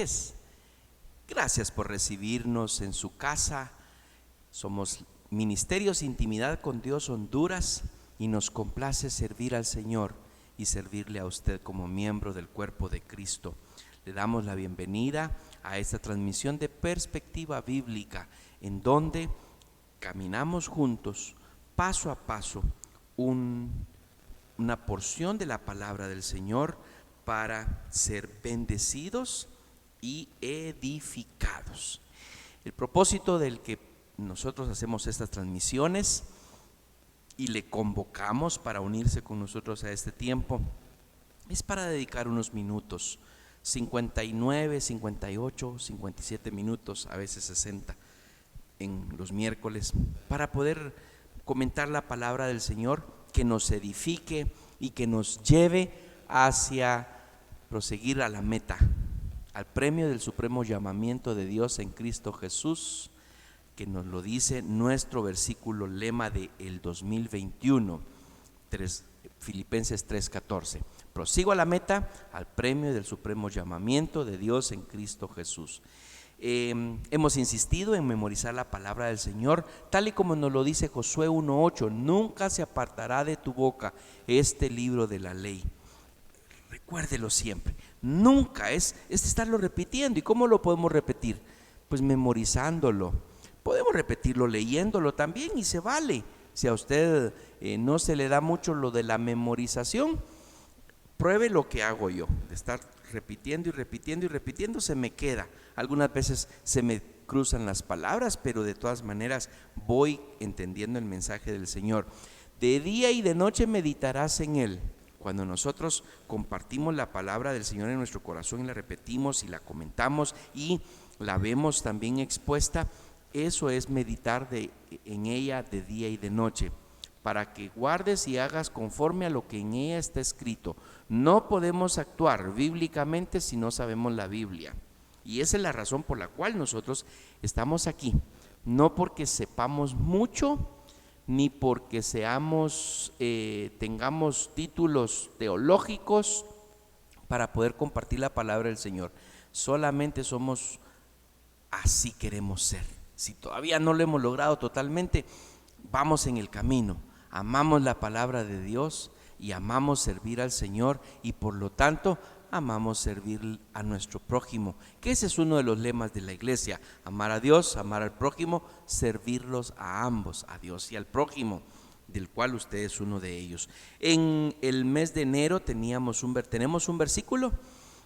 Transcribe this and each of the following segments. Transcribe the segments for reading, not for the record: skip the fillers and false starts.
noches. Gracias por recibirnos en su casa. Somos Ministerios Intimidad con Dios Honduras y nos complace servir al Señor y servirle a usted como miembro del cuerpo de Cristo. Le damos la bienvenida a esta transmisión de Perspectiva Bíblica, en donde caminamos juntos, paso a paso, una porción de la palabra del Señor para ser bendecidos y edificados. El propósito del que nosotros hacemos estas transmisiones y le convocamos para unirse con nosotros a este tiempo es para dedicar unos minutos, 59, 58, 57 minutos, a veces 60 en los miércoles, para poder comentar la palabra del Señor que nos edifique y que nos lleve hacia proseguir a la meta, al premio del supremo llamamiento de Dios en Cristo Jesús, que nos lo dice nuestro versículo lema del 2021, Filipenses 3:14. Prosigo a la meta, al premio del supremo llamamiento de Dios en Cristo Jesús. Hemos insistido en memorizar la palabra del Señor, tal y como nos lo dice Josué 1:8. Nunca se apartará de tu boca este libro de la ley. Recuérdelo siempre. Nunca es estarlo repitiendo. ¿Y cómo lo podemos repetir? Pues memorizándolo. Podemos repetirlo leyéndolo también y se vale. Si a usted no se le da mucho lo de la memorización, pruebe lo que hago yo, de estar repitiendo y repitiendo y repitiendo, se me queda. Algunas veces se me cruzan las palabras, pero de todas maneras voy entendiendo el mensaje del Señor. De día y de noche meditarás en él. Cuando nosotros compartimos la palabra del Señor en nuestro corazón y la repetimos y la comentamos y la vemos también expuesta, eso es meditar en ella de día y de noche, para que guardes y hagas conforme a lo que en ella está escrito. No podemos actuar bíblicamente si no sabemos la Biblia. Y esa es la razón por la cual nosotros estamos aquí. No porque sepamos mucho, ni porque tengamos títulos teológicos para poder compartir la palabra del Señor. Solamente somos así, queremos ser. Si todavía no lo hemos logrado totalmente, vamos en el camino. Amamos la palabra de Dios y amamos servir al Señor, y por lo tanto amamos servir a nuestro prójimo, que ese es uno de los lemas de la iglesia: amar a Dios, amar al prójimo, servirlos a ambos, a Dios y al prójimo, del cual usted es uno de ellos. En el mes de enero tenemos un versículo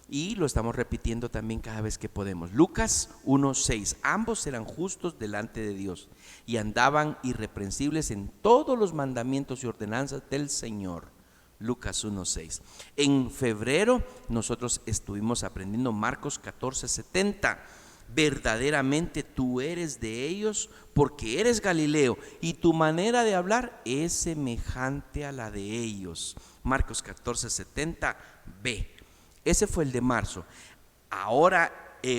y lo estamos repitiendo también cada vez que podemos. Lucas 1:6. Ambos eran justos delante de Dios y andaban irreprensibles en todos los mandamientos y ordenanzas del Señor. Lucas 1:6. En febrero nosotros estuvimos aprendiendo Marcos 14:70. Verdaderamente tú eres de ellos, porque eres Galileo y tu manera de hablar es semejante a la de ellos. Marcos 14:70b. Ese fue el de marzo. Ahora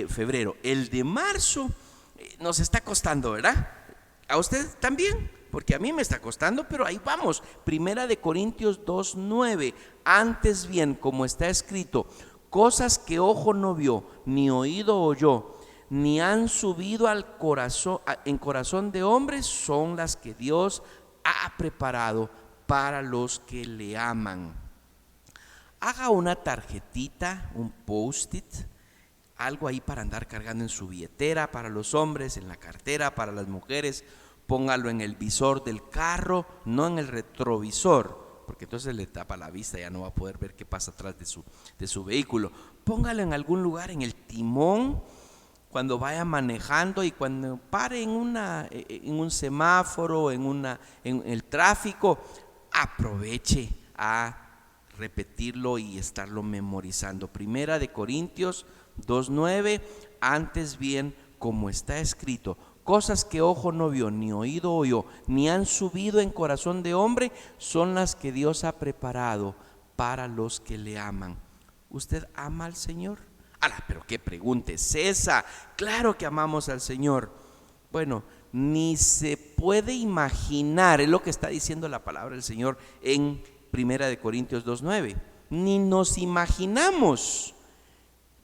febrero. El de marzo nos está costando, ¿verdad? ¿A usted también? Porque a mí me está costando, pero ahí vamos. Primera de Corintios 2:9. Antes bien, como está escrito, cosas que ojo no vio, ni oído oyó, ni han subido al corazón, en corazón de hombres, son las que Dios ha preparado para los que le aman. Haga una tarjetita, un post-it, algo ahí para andar cargando en su billetera, para los hombres, en la cartera, para las mujeres. Póngalo en el visor del carro, no en el retrovisor, porque entonces le tapa la vista, ya no va a poder ver qué pasa atrás de su vehículo. Póngalo en algún lugar, en el timón, cuando vaya manejando, y cuando pare en un semáforo, en el tráfico, aproveche a repetirlo y estarlo memorizando. Primera de Corintios 2:9. Antes bien, como está escrito, cosas que ojo no vio, ni oído oyó, ni han subido en corazón de hombre, son las que Dios ha preparado para los que le aman. ¿Usted ama al Señor? Pero qué pregunta es esa. Claro que amamos al Señor. Bueno, ni se puede imaginar, es lo que está diciendo la palabra del Señor en Primera de Corintios 2:9. Ni nos imaginamos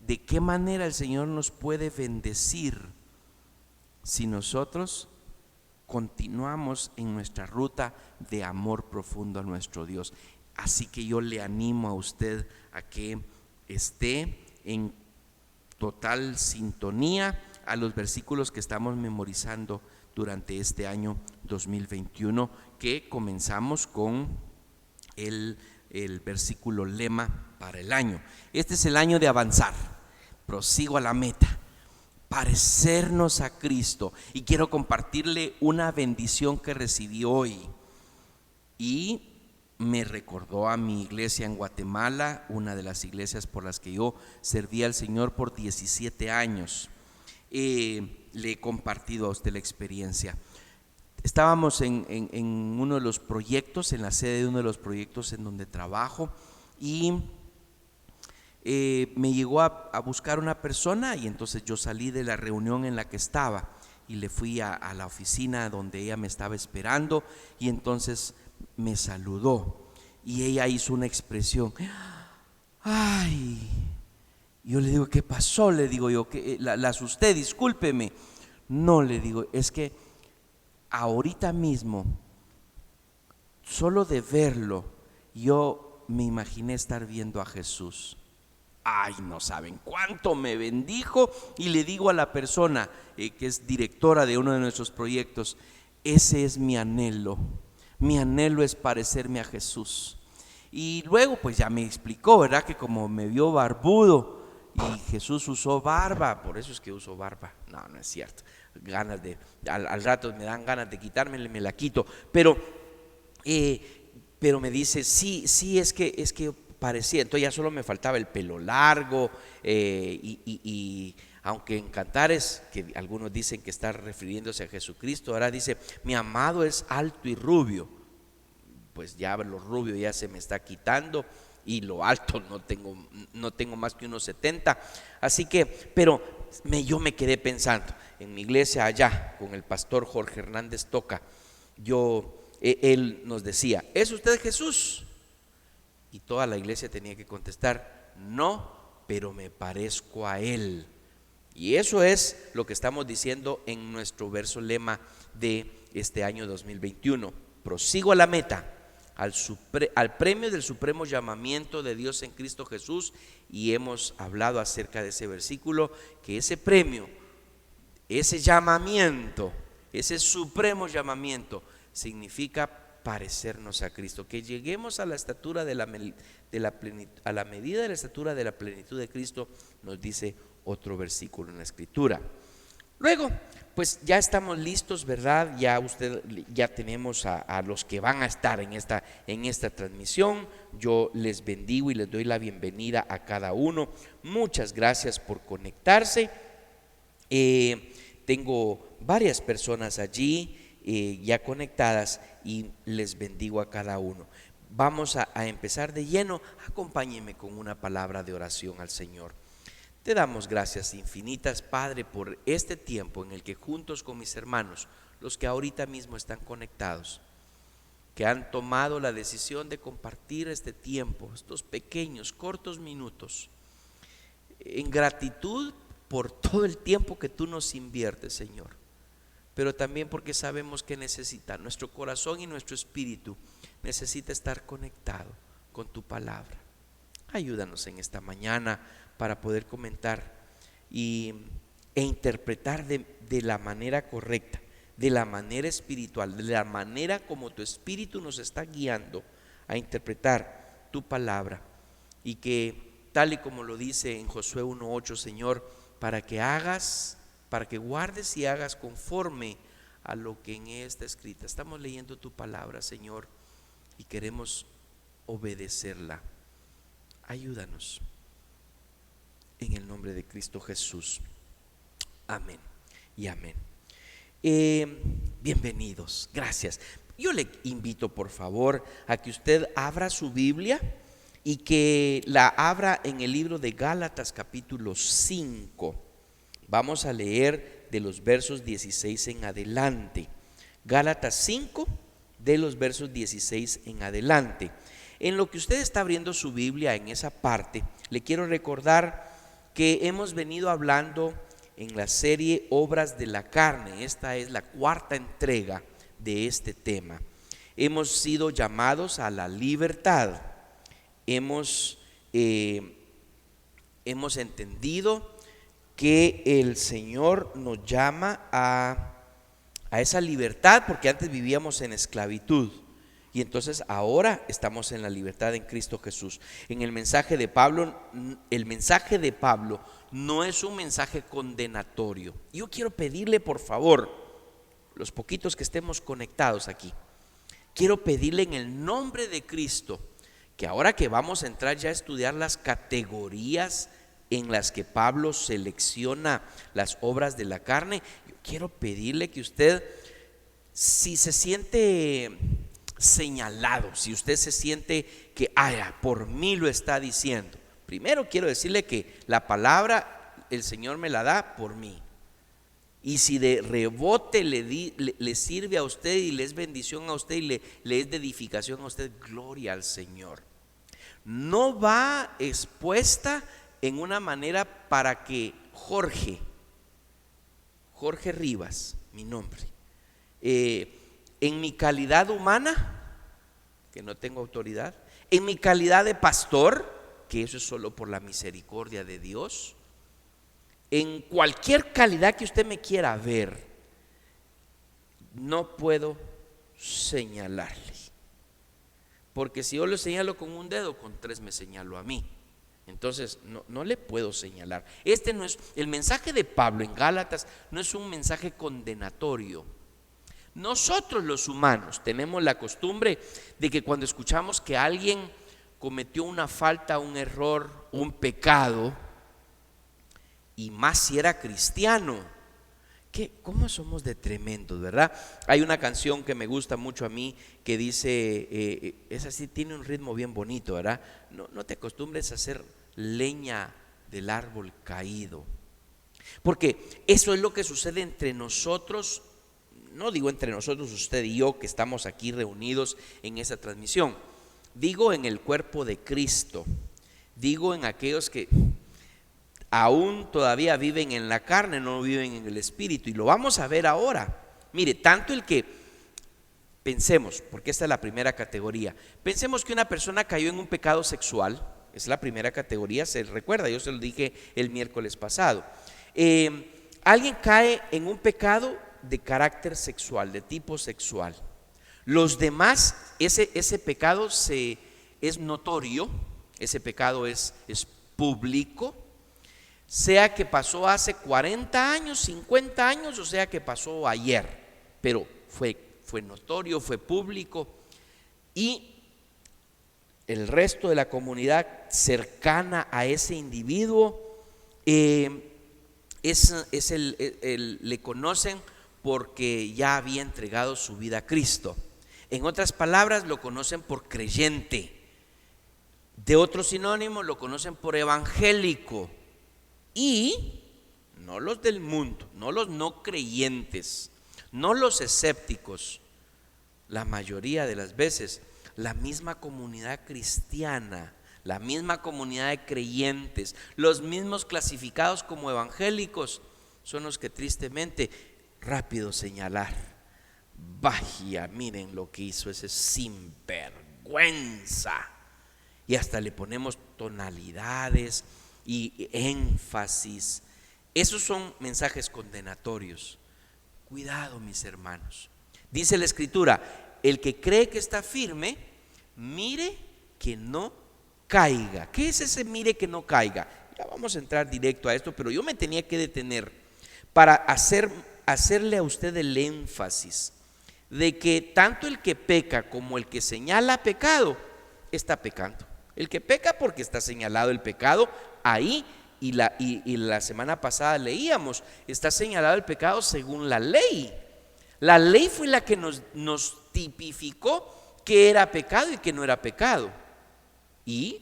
¿De qué manera el Señor nos puede bendecir si nosotros continuamos en nuestra ruta de amor profundo a nuestro Dios? Así que yo le animo a usted a que esté en total sintonía a los versículos que estamos memorizando durante este año 2021, que comenzamos con el versículo lema para el año. Este es el año de avanzar, prosigo a la meta, parecernos a Cristo. Y quiero compartirle una bendición que recibí hoy y me recordó a mi iglesia en Guatemala, una de las iglesias por las que yo serví al Señor por 17 años. Le he compartido a usted la experiencia. Estábamos en uno de los proyectos, en la sede de uno de los proyectos en donde trabajo, y me llegó a buscar una persona, y entonces yo salí de la reunión en la que estaba y le fui a la oficina donde ella me estaba esperando, y entonces me saludó y ella hizo una expresión, ay, yo le digo, ¿qué pasó? Le digo yo, que la asusté, discúlpeme. No, le digo, es que ahorita mismo, solo de verlo, yo me imaginé estar viendo a Jesús. Ay, no saben cuánto me bendijo. Y le digo a la persona que es directora de uno de nuestros proyectos, ese es mi anhelo. Mi anhelo es parecerme a Jesús. Y luego pues ya me explicó, ¿verdad? Que como me vio barbudo y Jesús usó barba, por eso es que uso barba. No, no es cierto. Al rato me dan ganas de quitármela, me la quito. Pero me dice, sí, es que parecía. Entonces ya solo me faltaba el pelo largo, y aunque en Cantares, que algunos dicen que está refiriéndose a Jesucristo, ahora dice, mi amado es alto y rubio. Pues ya lo rubio ya se me está quitando, y lo alto no tengo más que unos 70. Así que, pero yo me quedé pensando, en mi iglesia allá, con el pastor Jorge Hernández Toca, él nos decía, ¿es usted Jesús? Y toda la iglesia tenía que contestar, no, pero me parezco a él. Y eso es lo que estamos diciendo en nuestro verso lema de este año 2021. Prosigo a la meta, al premio del supremo llamamiento de Dios en Cristo Jesús. Y hemos hablado acerca de ese versículo, que ese premio, ese llamamiento, ese supremo llamamiento significa parecernos a Cristo, que lleguemos a la estatura a la medida de la estatura de la plenitud de Cristo, nos dice otro versículo en la Escritura. Luego, pues ya estamos listos, ¿verdad? Ya tenemos a los que van a estar en esta transmisión. Yo les bendigo y les doy la bienvenida a cada uno. Muchas gracias por conectarse. Tengo varias personas allí ya conectadas, y les bendigo a cada uno. Vamos a empezar de lleno. Acompáñenme con una palabra de oración al Señor. Te damos gracias infinitas, Padre, por este tiempo en el que juntos con mis hermanos, los que ahorita mismo están conectados, que han tomado la decisión de compartir este tiempo, estos pequeños, cortos minutos, en gratitud por todo el tiempo que tú nos inviertes, Señor, pero también porque sabemos que nuestro corazón y nuestro espíritu necesita estar conectado con tu palabra. Ayúdanos en esta mañana para poder comentar e interpretar de la manera correcta, de la manera espiritual, de la manera como tu espíritu nos está guiando a interpretar tu palabra, y que tal y como lo dice en Josué 1:8, Señor, para que guardes y hagas conforme a lo que en ella está escrita. Estamos leyendo tu palabra, Señor, y queremos obedecerla. Ayúdanos en el nombre de Cristo Jesús. Amén y amén. Bienvenidos, gracias. Yo le invito por favor a que usted abra su Biblia y que la abra en el libro de Gálatas capítulo 5. Vamos a leer de los versos 16 en adelante. Gálatas 5, de los versos 16 en adelante. En lo que usted está abriendo su Biblia en esa parte, le quiero recordar que hemos venido hablando en la serie Obras de la Carne. Esta es la cuarta entrega de este tema. Hemos sido llamados a la libertad. Hemos entendido que el Señor nos llama a esa libertad, porque antes vivíamos en esclavitud y entonces ahora estamos en la libertad en Cristo Jesús. En el mensaje de Pablo no es un mensaje condenatorio. Yo quiero pedirle, por favor, los poquitos que estemos conectados aquí, quiero pedirle en el nombre de Cristo que ahora que vamos a entrar ya a estudiar las categorías en las que Pablo selecciona las obras de la carne, yo quiero pedirle que usted, si se siente señalado, si usted se siente que por mí lo está diciendo, primero quiero decirle que la palabra el Señor me la da por mí. Y si de rebote le sirve a usted y le es bendición a usted y le es de edificación a usted, gloria al Señor. No va expuesta en una manera para que Jorge Rivas, mi nombre, en mi calidad humana, que no tengo autoridad, en mi calidad de pastor, que eso es solo por la misericordia de Dios, en cualquier calidad que usted me quiera ver, no puedo señalarle, porque si yo lo señalo con un dedo, con tres me señalo a mí. Entonces no le puedo señalar. Este no es el mensaje de Pablo en Gálatas, no es un mensaje condenatorio. Nosotros los humanos tenemos la costumbre de que cuando escuchamos que alguien cometió una falta, un error, un pecado, y más si era cristiano, ¿cómo somos de tremendos, verdad? Hay una canción que me gusta mucho a mí que dice, es así, tiene un ritmo bien bonito, ¿verdad? No te acostumbres a hacer leña del árbol caído, porque eso es lo que sucede entre nosotros. No digo entre nosotros, usted y yo que estamos aquí reunidos en esa transmisión, digo en el cuerpo de Cristo, digo en aquellos que aún todavía viven en la carne, no viven en el espíritu, y lo vamos a ver ahora. Mire, tanto el que pensemos, porque esta es la primera categoría, pensemos que una persona cayó en un pecado sexual, es la primera categoría, se recuerda, yo se lo dije el miércoles pasado. Alguien cae en un pecado de carácter sexual, de tipo sexual. Los demás, ese pecado es notorio, ese pecado es público, sea que pasó hace 40 años, 50 años, o sea que pasó ayer, pero fue notorio, fue público, y el resto de la comunidad cercana a ese individuo le conocen porque ya había entregado su vida a Cristo. En otras palabras, lo conocen por creyente. De otro sinónimo, lo conocen por evangélico. Y no los del mundo, no los no creyentes, no los escépticos. La mayoría de las veces, la misma comunidad cristiana, la misma comunidad de creyentes, los mismos clasificados como evangélicos, son los que tristemente rápido señalar, vaya, miren lo que hizo ese sinvergüenza, y hasta le ponemos tonalidades y énfasis. Esos son mensajes condenatorios. Cuidado, mis hermanos. Dice la Escritura, el que cree que está firme, mire que no caiga. ¿Qué es ese mire que no caiga? Ya vamos a entrar directo a esto, pero yo me tenía que detener para hacerle a usted el énfasis de que tanto el que peca como el que señala pecado está pecando. El que peca porque está señalado el pecado ahí, y la semana pasada leíamos, está señalado el pecado según la ley. La ley fue la que nos tipificó que era pecado y que no era pecado. Y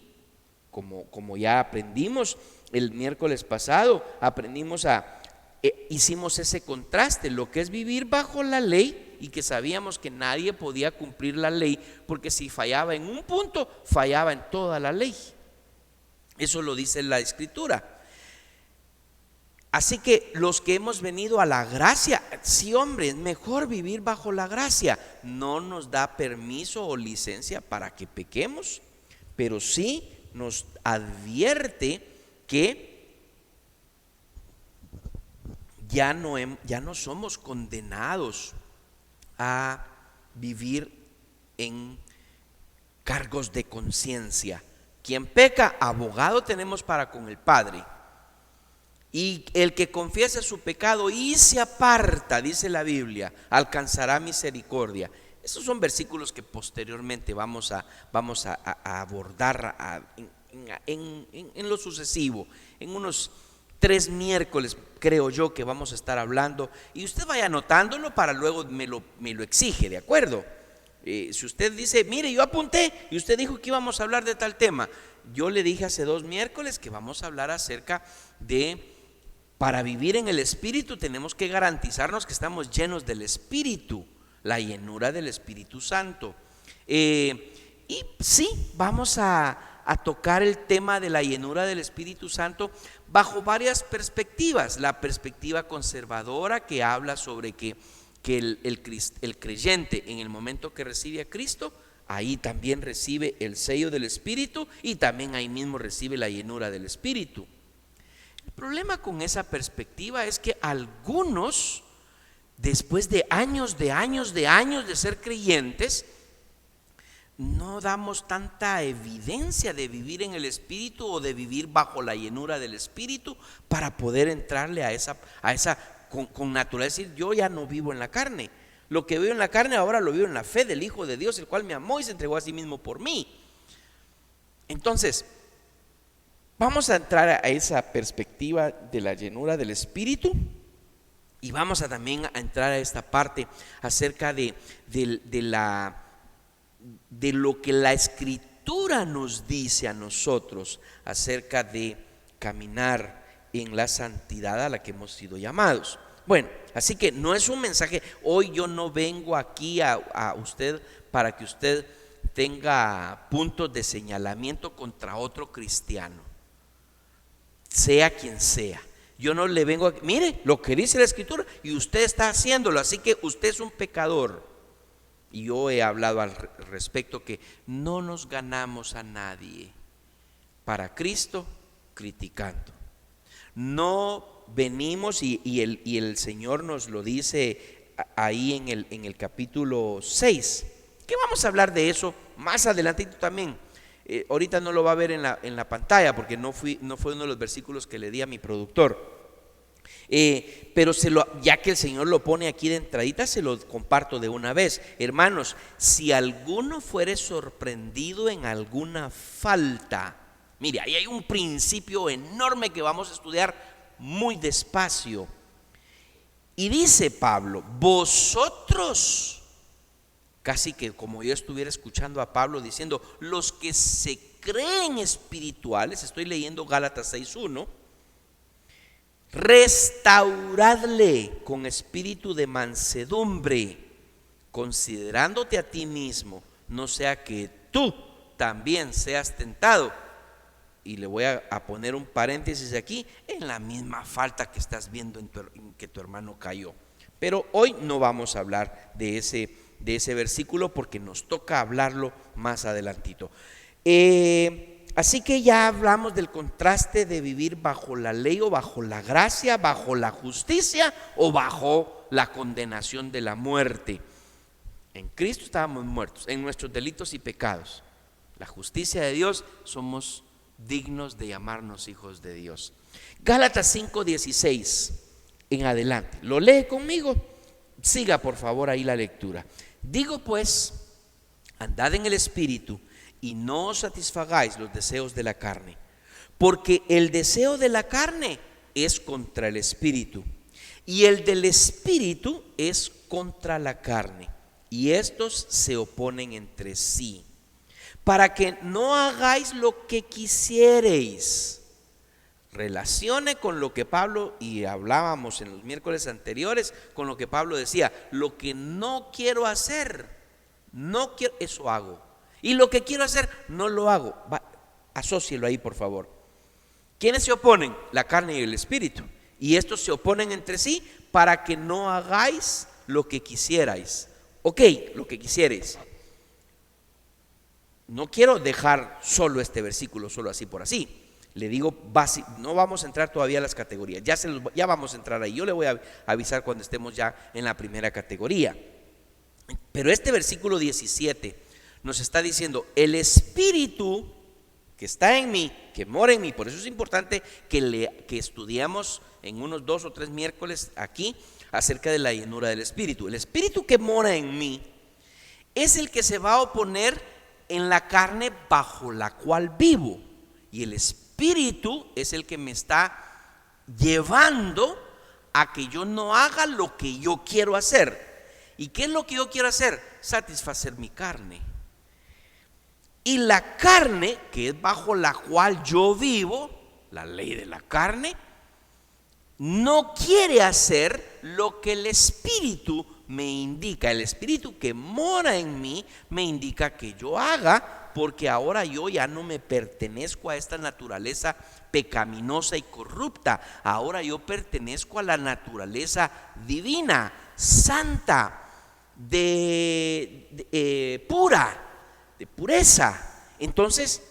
como ya aprendimos el miércoles pasado, hicimos ese contraste, lo que es vivir bajo la ley, y que sabíamos que nadie podía cumplir la ley, porque si fallaba en un punto, fallaba en toda la ley. Eso lo dice la Escritura. Así que los que hemos venido a la gracia, sí, hombre, es mejor vivir bajo la gracia. No nos da permiso o licencia para que pequemos, pero sí nos advierte que ya no somos condenados a vivir en cargos de conciencia. Quien peca, abogado tenemos para con el Padre. Y el que confiese su pecado y se aparta, dice la Biblia, alcanzará misericordia. Esos son versículos que posteriormente vamos a abordar en lo sucesivo. En unos 3 miércoles creo yo que vamos a estar hablando. Y usted vaya anotándolo para luego me lo exige, ¿de acuerdo? Si usted dice, mire, yo apunté y usted dijo que íbamos a hablar de tal tema. Yo le dije hace 2 miércoles que vamos a hablar acerca de... Para vivir en el Espíritu tenemos que garantizarnos que estamos llenos del Espíritu, la llenura del Espíritu Santo. Y sí, vamos a tocar el tema de la llenura del Espíritu Santo bajo varias perspectivas. La perspectiva conservadora, que habla sobre que el creyente, en el momento que recibe a Cristo, ahí también recibe el sello del Espíritu y también ahí mismo recibe la llenura del Espíritu. El problema con esa perspectiva es que algunos, después de años de ser creyentes, no damos tanta evidencia de vivir en el Espíritu o de vivir bajo la llenura del Espíritu para poder entrarle a esa con naturaleza, decir, yo ya no vivo en la carne. Lo que vivo en la carne ahora lo vivo en la fe del Hijo de Dios, el cual me amó y se entregó a sí mismo por mí. Entonces, vamos a entrar a esa perspectiva de la llenura del Espíritu y vamos a también a entrar a esta parte acerca de lo que la Escritura nos dice a nosotros acerca de caminar en la santidad a la que hemos sido llamados. Bueno, así que no es un mensaje, hoy yo no vengo aquí a usted para que usted tenga puntos de señalamiento contra otro cristiano, sea quien sea. Yo no le vengo a, mire lo que dice la Escritura y usted está haciéndolo, así que usted es un pecador. Y yo he hablado al respecto que no nos ganamos a nadie para Cristo criticando. No venimos y el Señor nos lo dice ahí en el capítulo 6, que vamos a hablar de eso más adelantito también. Ahorita no lo va a ver en la pantalla porque no fue uno de los versículos que le di a mi productor. Pero ya que el Señor lo pone aquí de entradita, se lo comparto de una vez. Hermanos, si alguno fuere sorprendido en alguna falta, mire, ahí hay un principio enorme que vamos a estudiar muy despacio. Y dice Pablo, vosotros, casi que como yo estuviera escuchando a Pablo diciendo, los que se creen espirituales, estoy leyendo Gálatas 6:1, restauradle con espíritu de mansedumbre, considerándote a ti mismo, no sea que tú también seas tentado. Y le voy a poner un paréntesis aquí, en la misma falta que estás viendo en que tu hermano cayó. Pero hoy no vamos a hablar de ese versículo porque nos toca hablarlo más adelantito. Así que ya hablamos del contraste de vivir bajo la ley o bajo la gracia, bajo la justicia o bajo la condenación de la muerte. En Cristo estábamos muertos en nuestros delitos y pecados. La justicia de Dios, somos dignos de llamarnos hijos de Dios. Gálatas 5:16 en adelante, ¿lo lee conmigo? Siga por favor ahí la lectura. Digo pues, andad en el Espíritu y no os satisfagáis los deseos de la carne, porque el deseo de la carne es contra el Espíritu y el del Espíritu es contra la carne, y estos se oponen entre sí, para que no hagáis lo que quisiereis. Relacione con lo que Pablo, y hablábamos en los miércoles anteriores, con lo que Pablo decía, lo que no quiero hacer, no quiero, eso hago, y lo que quiero hacer, no lo hago. Asócielo ahí por favor. ¿Quiénes se oponen? La carne y el espíritu. y estos se oponen entre sí para que no hagáis lo que quisierais. Ok, lo que quisierais. No quiero dejar solo este versículo, solo así por así. Le digo, no vamos a entrar todavía a las categorías, ya vamos a entrar ahí. Yo le voy a avisar cuando estemos ya en la primera categoría. Pero este versículo 17 nos está diciendo: el Espíritu que está en mí, que mora en mí. Por eso es importante que estudiamos en unos 2 o 3 miércoles aquí acerca de la llenura del Espíritu. El Espíritu que mora en mí es el que se va a oponer en la carne bajo la cual vivo, y el Espíritu es el que me está llevando a que yo no haga lo que yo quiero hacer. ¿Y qué es lo que yo quiero hacer? Satisfacer mi carne. Y la carne, que es bajo la cual yo vivo, la ley de la carne, no quiere hacer lo que el Espíritu me indica. El Espíritu que mora en mí me indica que yo haga, porque ahora yo ya no me pertenezco a esta naturaleza pecaminosa y corrupta. Ahora yo pertenezco a la naturaleza divina, santa, pura, de pureza. Entonces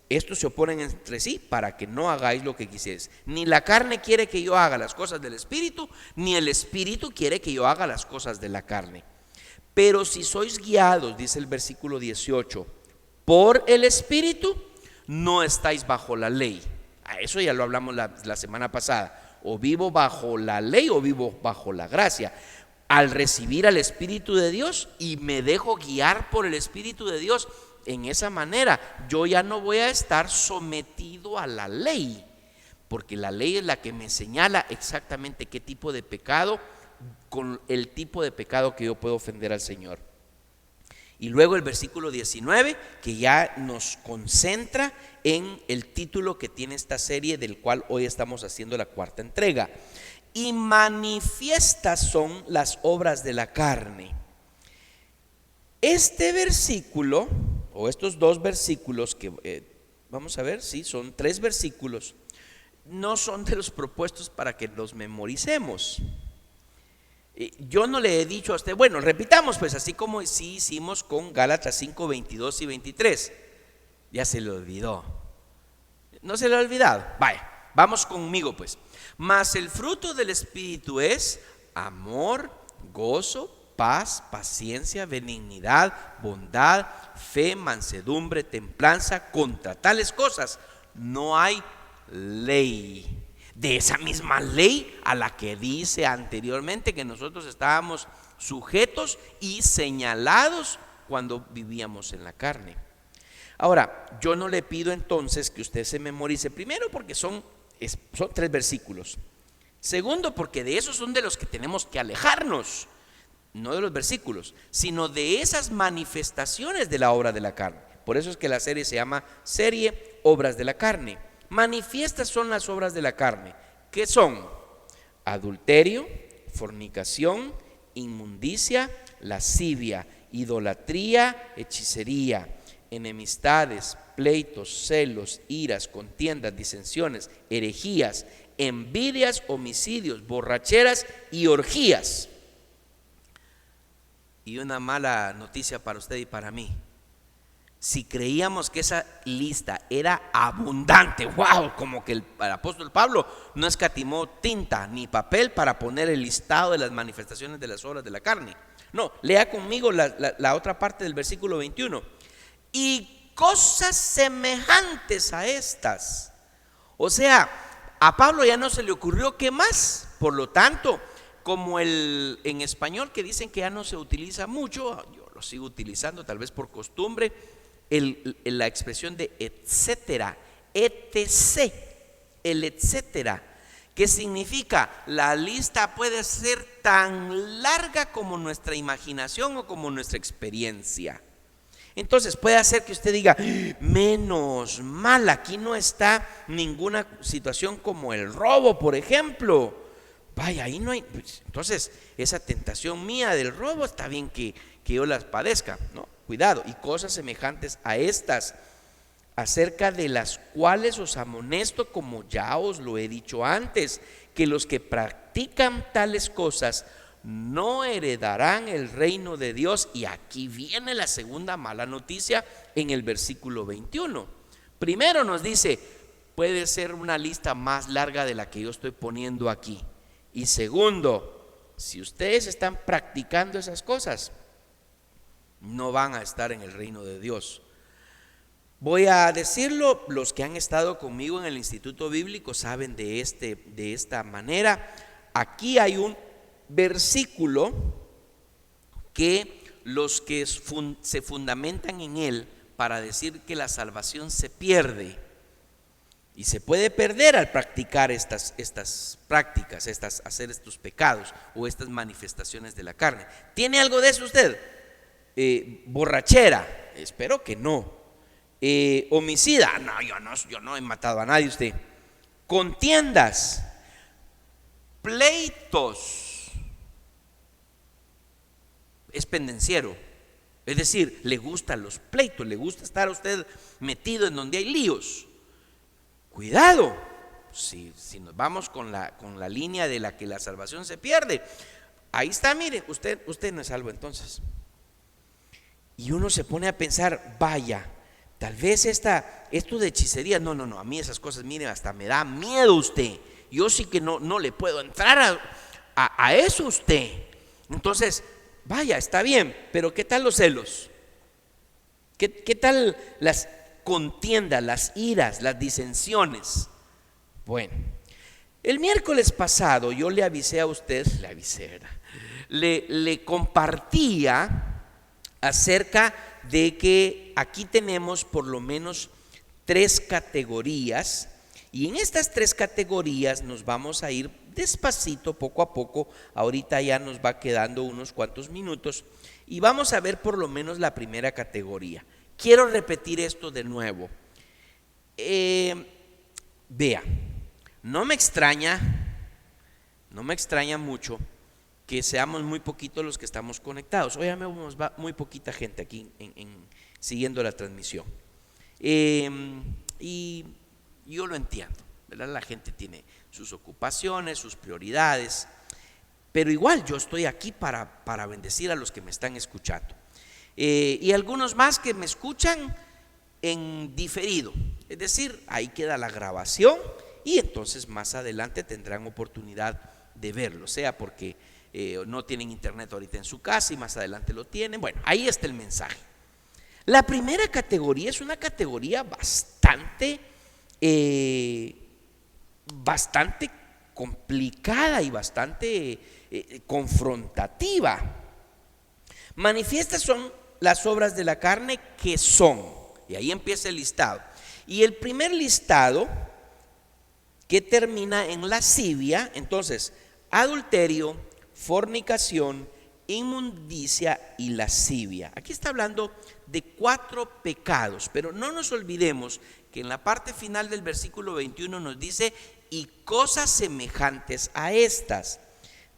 estos se oponen entre sí para que no hagáis lo que quisierais. Ni la carne quiere que yo haga las cosas del Espíritu, ni el Espíritu quiere que yo haga las cosas de la carne. Pero si sois guiados, dice el versículo 18, por el Espíritu, no estáis bajo la ley. A eso ya lo hablamos la semana pasada. O vivo bajo la ley o vivo bajo la gracia. Al recibir al Espíritu de Dios y me dejo guiar por el Espíritu de Dios, en esa manera yo ya no voy a estar sometido a la ley, porque la ley es la que me señala exactamente qué tipo de pecado, con el tipo de pecado que yo puedo ofender al Señor. Y luego el versículo 19, que ya nos concentra en el título que tiene esta serie, del cual hoy estamos haciendo la 4ª entrega. Y manifiestas son las obras de la carne. Este versículo, o estos 2 versículos que vamos a ver, sí, son 3 versículos, no son de los propuestos para que los memoricemos. Yo no le he dicho a usted, bueno, repitamos pues, así como sí hicimos con Gálatas 5, 22 y 23. Ya se le olvidó. ¿No se le ha olvidado? Vaya, vamos conmigo pues. Mas el fruto del Espíritu es amor, gozo, paz, paciencia, benignidad, bondad, fe, mansedumbre, templanza. Contra tales cosas no hay ley. De esa misma ley a la que dice anteriormente que nosotros estábamos sujetos y señalados cuando vivíamos en la carne. Ahora, yo no le pido entonces que usted se memorice, primero porque son 3 versículos. Segundo, porque de esos son de los que tenemos que alejarnos, no de los versículos, sino de esas manifestaciones de la obra de la carne. Por eso es que la serie se llama Serie Obras de la Carne. Manifiestas son las obras de la carne, que son adulterio, fornicación, inmundicia, lascivia, idolatría, hechicería, enemistades, pleitos, celos, iras, contiendas, disensiones, herejías, envidias, homicidios, borracheras y orgías. Y una mala noticia para usted y para mí: si creíamos que esa lista era abundante, wow, como que el apóstol Pablo no escatimó tinta ni papel para poner el listado de las manifestaciones de las obras de la carne. No, lea conmigo la otra parte del versículo 21. Y cosas semejantes a estas. O sea, a Pablo ya no se le ocurrió qué más. Por lo tanto, como en español, que dicen que ya no se utiliza mucho, yo lo sigo utilizando tal vez por costumbre, la expresión de etcétera, etc, el etcétera, que significa la lista puede ser tan larga como nuestra imaginación o como nuestra experiencia. Entonces puede hacer que usted diga, menos mal, aquí no está ninguna situación como el robo, por ejemplo. Vaya, ahí no hay. Entonces esa tentación mía del robo está bien que yo las padezca, ¿no? Cuidado, y cosas semejantes a estas. acerca de las cuales os amonesto, como ya os lo he dicho antes, que los que practican tales cosas no heredarán el reino de Dios. Y aquí viene la segunda mala noticia en el versículo 21. Primero nos dice, puede ser una lista más larga de la que yo estoy poniendo aquí. Y segundo, si ustedes están practicando esas cosas, no van a estar en el reino de Dios. Voy a decirlo, los que han estado conmigo en el Instituto Bíblico saben de esta manera. Aquí hay un versículo que los que se fundamentan en él para decir que la salvación se pierde y se puede perder al practicar estas prácticas, hacer estos pecados o estas manifestaciones de la carne. ¿Tiene algo de eso usted? Borrachera, espero que no. Homicida, no, yo no he matado a nadie. Usted. Contiendas, pleitos, es pendenciero, es decir, le gustan los pleitos, le gusta estar a usted metido en donde hay líos. Cuidado, si nos vamos con la línea de la que la salvación se pierde, ahí está, mire, usted no es salvo entonces. Y uno se pone a pensar, vaya, tal vez esto de hechicería, no, a mí esas cosas, mire, hasta me da miedo usted. Yo sí que no le puedo entrar a eso usted. Entonces, vaya, está bien, pero ¿qué tal los celos? ¿Qué tal las contiendas, las iras, las disensiones? Bueno, el miércoles pasado yo le avisé a usted, le compartía acerca de que aquí tenemos por lo menos 3 categorías, y en estas 3 categorías nos vamos a ir despacito, poco a poco. Ahorita ya nos va quedando unos cuantos minutos y vamos a ver por lo menos la primera categoría. Quiero repetir esto de nuevo. Vea, no me extraña mucho que seamos muy poquitos los que estamos conectados. Hoy vemos muy poquita gente aquí siguiendo la transmisión. Y yo lo entiendo, ¿verdad? La gente tiene sus ocupaciones, sus prioridades, pero igual yo estoy aquí para bendecir a los que me están escuchando. Y algunos más que me escuchan en diferido, es decir, ahí queda la grabación y entonces más adelante tendrán oportunidad de verlo, sea porque no tienen internet ahorita en su casa y más adelante lo tienen. Bueno, ahí está el mensaje. La primera categoría es una categoría bastante complicada y bastante confrontativa. Manifiestas son las obras de la carne, que son, y ahí empieza el listado. Y el primer listado, que termina en lascivia, entonces, adulterio, fornicación, inmundicia y lascivia. Aquí está hablando de 4 pecados, pero no nos olvidemos que en la parte final del versículo 21 nos dice, y cosas semejantes a estas.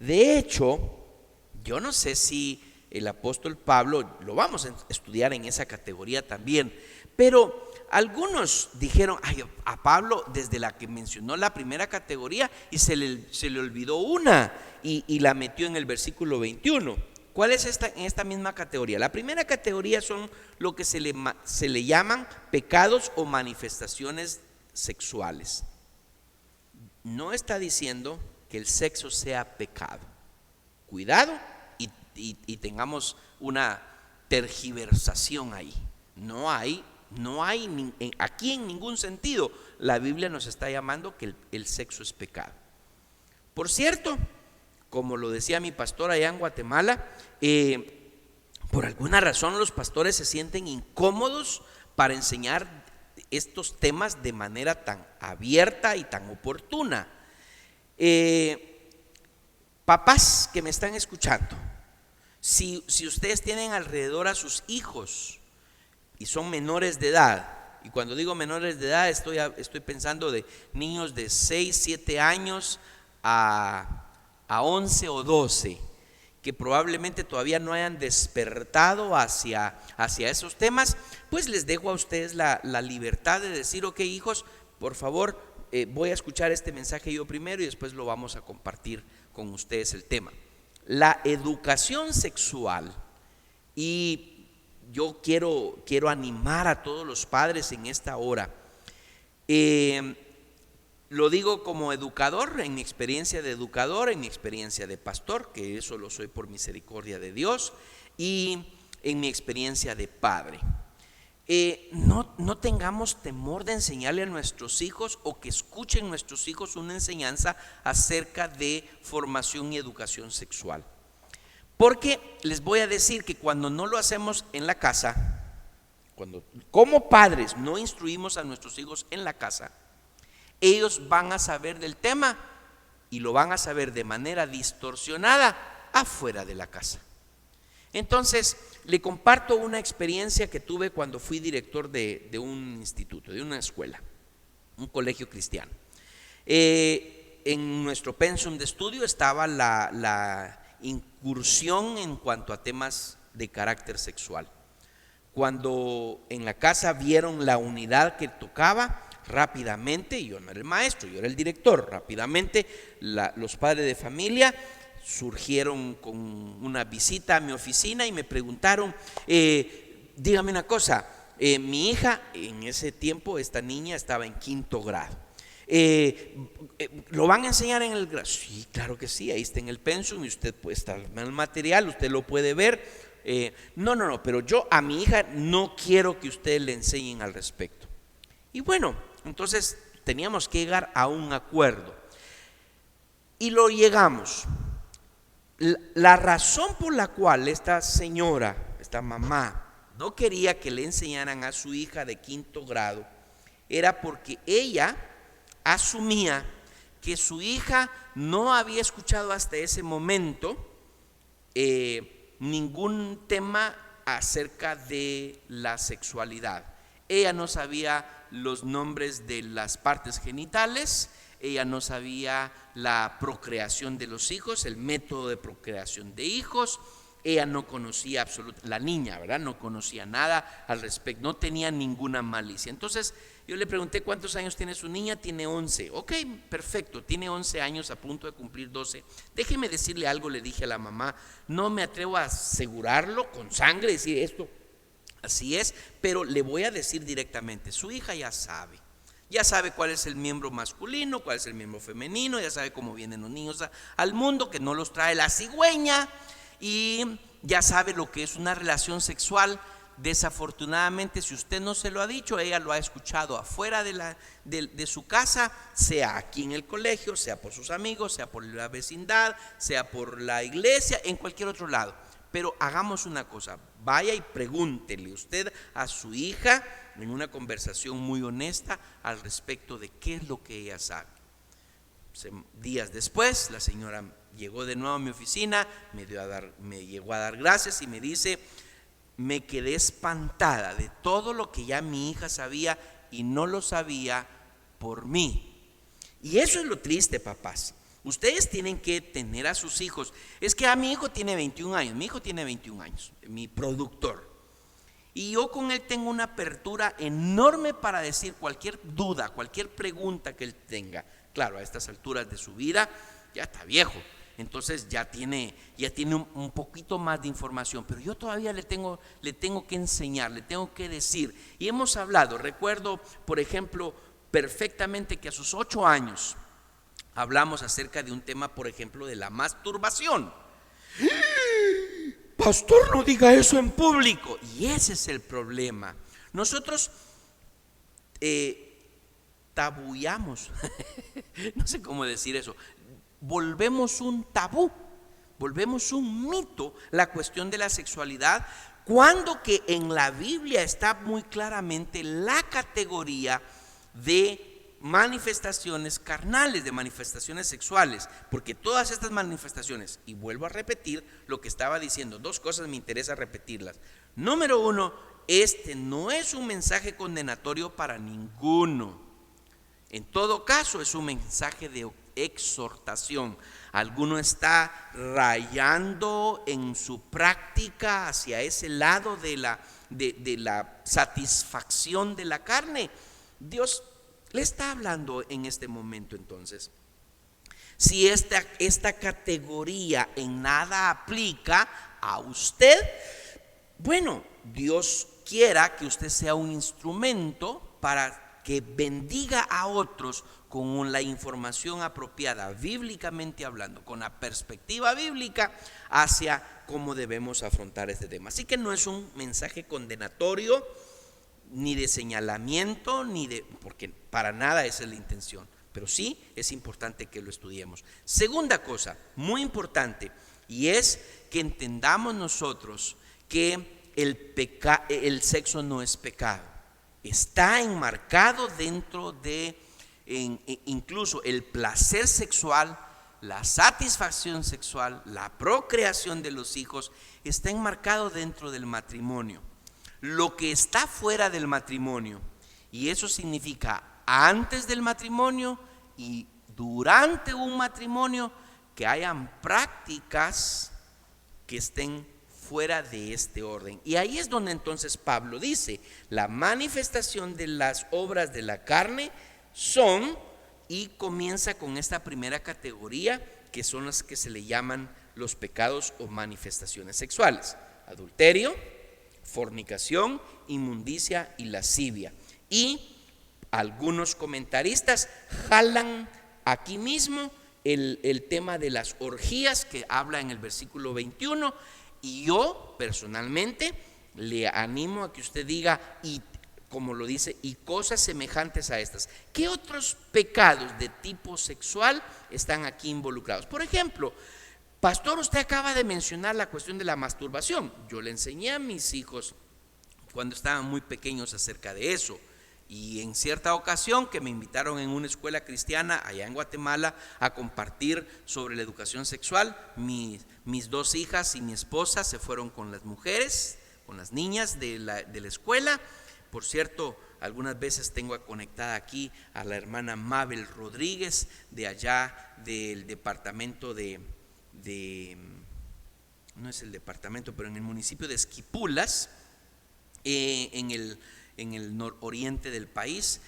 De hecho, yo no sé si el apóstol Pablo, lo vamos a estudiar en esa categoría también, pero algunos dijeron, a Pablo desde la que mencionó la primera categoría y se le olvidó una y la metió en el versículo 21. ¿Cuál es en esta misma categoría? La primera categoría son lo que se le llaman pecados o manifestaciones sexuales. No está diciendo que el sexo sea pecado. Cuidado y tengamos una tergiversación ahí. No hay aquí en ningún sentido la Biblia nos está llamando que el sexo es pecado. Por cierto, como lo decía mi pastor allá en Guatemala, por alguna razón los pastores se sienten incómodos para enseñar estos temas de manera tan abierta y tan oportuna. Papás que me están escuchando, si ustedes tienen alrededor a sus hijos y son menores de edad, y cuando digo menores de edad estoy pensando de niños de 6, 7 años a 11 o 12, que probablemente todavía no hayan despertado hacia esos temas, pues les dejo a ustedes la libertad de decir: ok, hijos, por favor, voy a escuchar este mensaje yo primero y después lo vamos a compartir con ustedes el tema. La educación sexual. Y yo quiero animar a todos los padres en esta hora. Lo digo como educador, en mi experiencia de educador, en mi experiencia de pastor, que eso lo soy por misericordia de Dios, y en mi experiencia de padre. No tengamos temor de enseñarle a nuestros hijos o que escuchen nuestros hijos una enseñanza acerca de formación y educación sexual. Porque les voy a decir que cuando no lo hacemos en la casa, cuando como padres no instruimos a nuestros hijos en la casa, ellos van a saber del tema y lo van a saber de manera distorsionada afuera de la casa. Entonces, le comparto una experiencia que tuve cuando fui director de un instituto, de una escuela, un colegio cristiano. En nuestro pensum de estudio estaba la incursión en cuanto a temas de carácter sexual. Cuando en la casa vieron la unidad que tocaba, rápidamente, yo no era el maestro, yo era el director, rápidamente los padres de familia surgieron con una visita a mi oficina y me preguntaron: dígame una cosa, mi hija, en ese tiempo esta niña estaba en 5º grado, ¿lo van a enseñar en el grado? Sí, claro que sí, ahí está en el pensum y usted puede estar en el material, usted lo puede ver. No, pero yo a mi hija no quiero que ustedes le enseñen al respecto. Y bueno, entonces teníamos que llegar a un acuerdo y lo llegamos. La razón por la cual esta señora, esta mamá, no quería que le enseñaran a su hija de 5º grado era porque ella asumía que su hija no había escuchado hasta ese momento ningún tema acerca de la sexualidad. Ella no sabía los nombres de las partes genitales, ella no sabía la procreación de los hijos, el método de procreación de hijos, ella no conocía absolutamente, la niña, ¿verdad? No conocía nada al respecto, no tenía ninguna malicia. Entonces yo le pregunté: ¿cuántos años tiene su niña? Tiene 11. Ok, perfecto, tiene 11 años, a punto de cumplir 12. Déjeme decirle algo, le dije a la mamá, no me atrevo a asegurarlo con sangre, decir esto así es, pero le voy a decir directamente: su hija ya sabe cuál es el miembro masculino, cuál es el miembro femenino, ya sabe cómo vienen los niños al mundo, que no los trae la cigüeña, y ya sabe lo que es una relación sexual. Desafortunadamente, si usted no se lo ha dicho, ella lo ha escuchado afuera de su casa, sea aquí en el colegio, sea por sus amigos, sea por la vecindad, sea por la iglesia, en cualquier otro lado. Pero hagamos una cosa, vaya y pregúntele usted a su hija en una conversación muy honesta al respecto de qué es lo que ella sabe. Días después, la señora llegó de nuevo a mi oficina, me llegó a dar gracias y me dice: me quedé espantada de todo lo que ya mi hija sabía y no lo sabía por mí. Y eso es lo triste, papás. Ustedes tienen que tener a sus hijos. Es que mi hijo tiene 21 años, mi productor. Y yo con él tengo una apertura enorme para decir cualquier duda, cualquier pregunta que él tenga. Claro, a estas alturas de su vida ya está viejo, entonces ya tiene un poquito más de información, pero yo todavía le tengo que enseñar, le tengo que decir. Y hemos hablado, recuerdo por ejemplo perfectamente que a sus 8 años hablamos acerca de un tema, por ejemplo, de la masturbación. Pastor, no diga eso en público. Y ese es el problema. Nosotros tabullamos, no sé cómo decir eso, volvemos un tabú, volvemos un mito la cuestión de la sexualidad, cuando que en la Biblia está muy claramente la categoría de manifestaciones carnales, de manifestaciones sexuales, porque todas estas manifestaciones, y vuelvo a repetir lo que estaba diciendo, 2 cosas me interesa repetirlas. Número 1, este no es un mensaje condenatorio para ninguno. En todo caso, es un mensaje de exhortación. alguno está rayando en su práctica hacia ese lado de la satisfacción de la carne. Dios le está hablando en este momento. Entonces, si esta categoría en nada aplica a usted, bueno, Dios quiera que usted sea un instrumento para que bendiga a otros con la información apropiada, bíblicamente hablando, con la perspectiva bíblica hacia cómo debemos afrontar este tema. Así que no es un mensaje condenatorio, ni de señalamiento, porque para nada esa es la intención, pero sí es importante que lo estudiemos. Segunda cosa, muy importante, y es que entendamos nosotros que el sexo no es pecado. Está enmarcado dentro de incluso el placer sexual, la satisfacción sexual, la procreación de los hijos, está enmarcado dentro del matrimonio. Lo que está fuera del matrimonio, y eso significa antes del matrimonio y durante un matrimonio, que hayan prácticas que estén fuera de este orden. Y ahí es donde entonces Pablo dice: la manifestación de las obras de la carne son, y comienza con esta primera categoría, que son las que se le llaman los pecados o manifestaciones sexuales: adulterio, fornicación, inmundicia y lascivia. Y algunos comentaristas jalan aquí mismo el tema de las orgías, que habla en el versículo 21, y yo personalmente le animo a que usted diga, y como lo dice, y cosas semejantes a estas. ¿Qué otros pecados de tipo sexual están aquí involucrados? Por ejemplo, pastor, usted acaba de mencionar la cuestión de la masturbación. Yo le enseñé a mis hijos cuando estaban muy pequeños acerca de eso. Y en cierta ocasión que me invitaron en una escuela cristiana allá en Guatemala a compartir sobre la educación sexual, mis dos hijas y mi esposa se fueron con las mujeres, con las niñas de la escuela. Por cierto, algunas veces tengo conectada aquí a la hermana Mabel Rodríguez, de allá del departamento no es el departamento, pero en el municipio de Esquipulas, en el nororiente del país,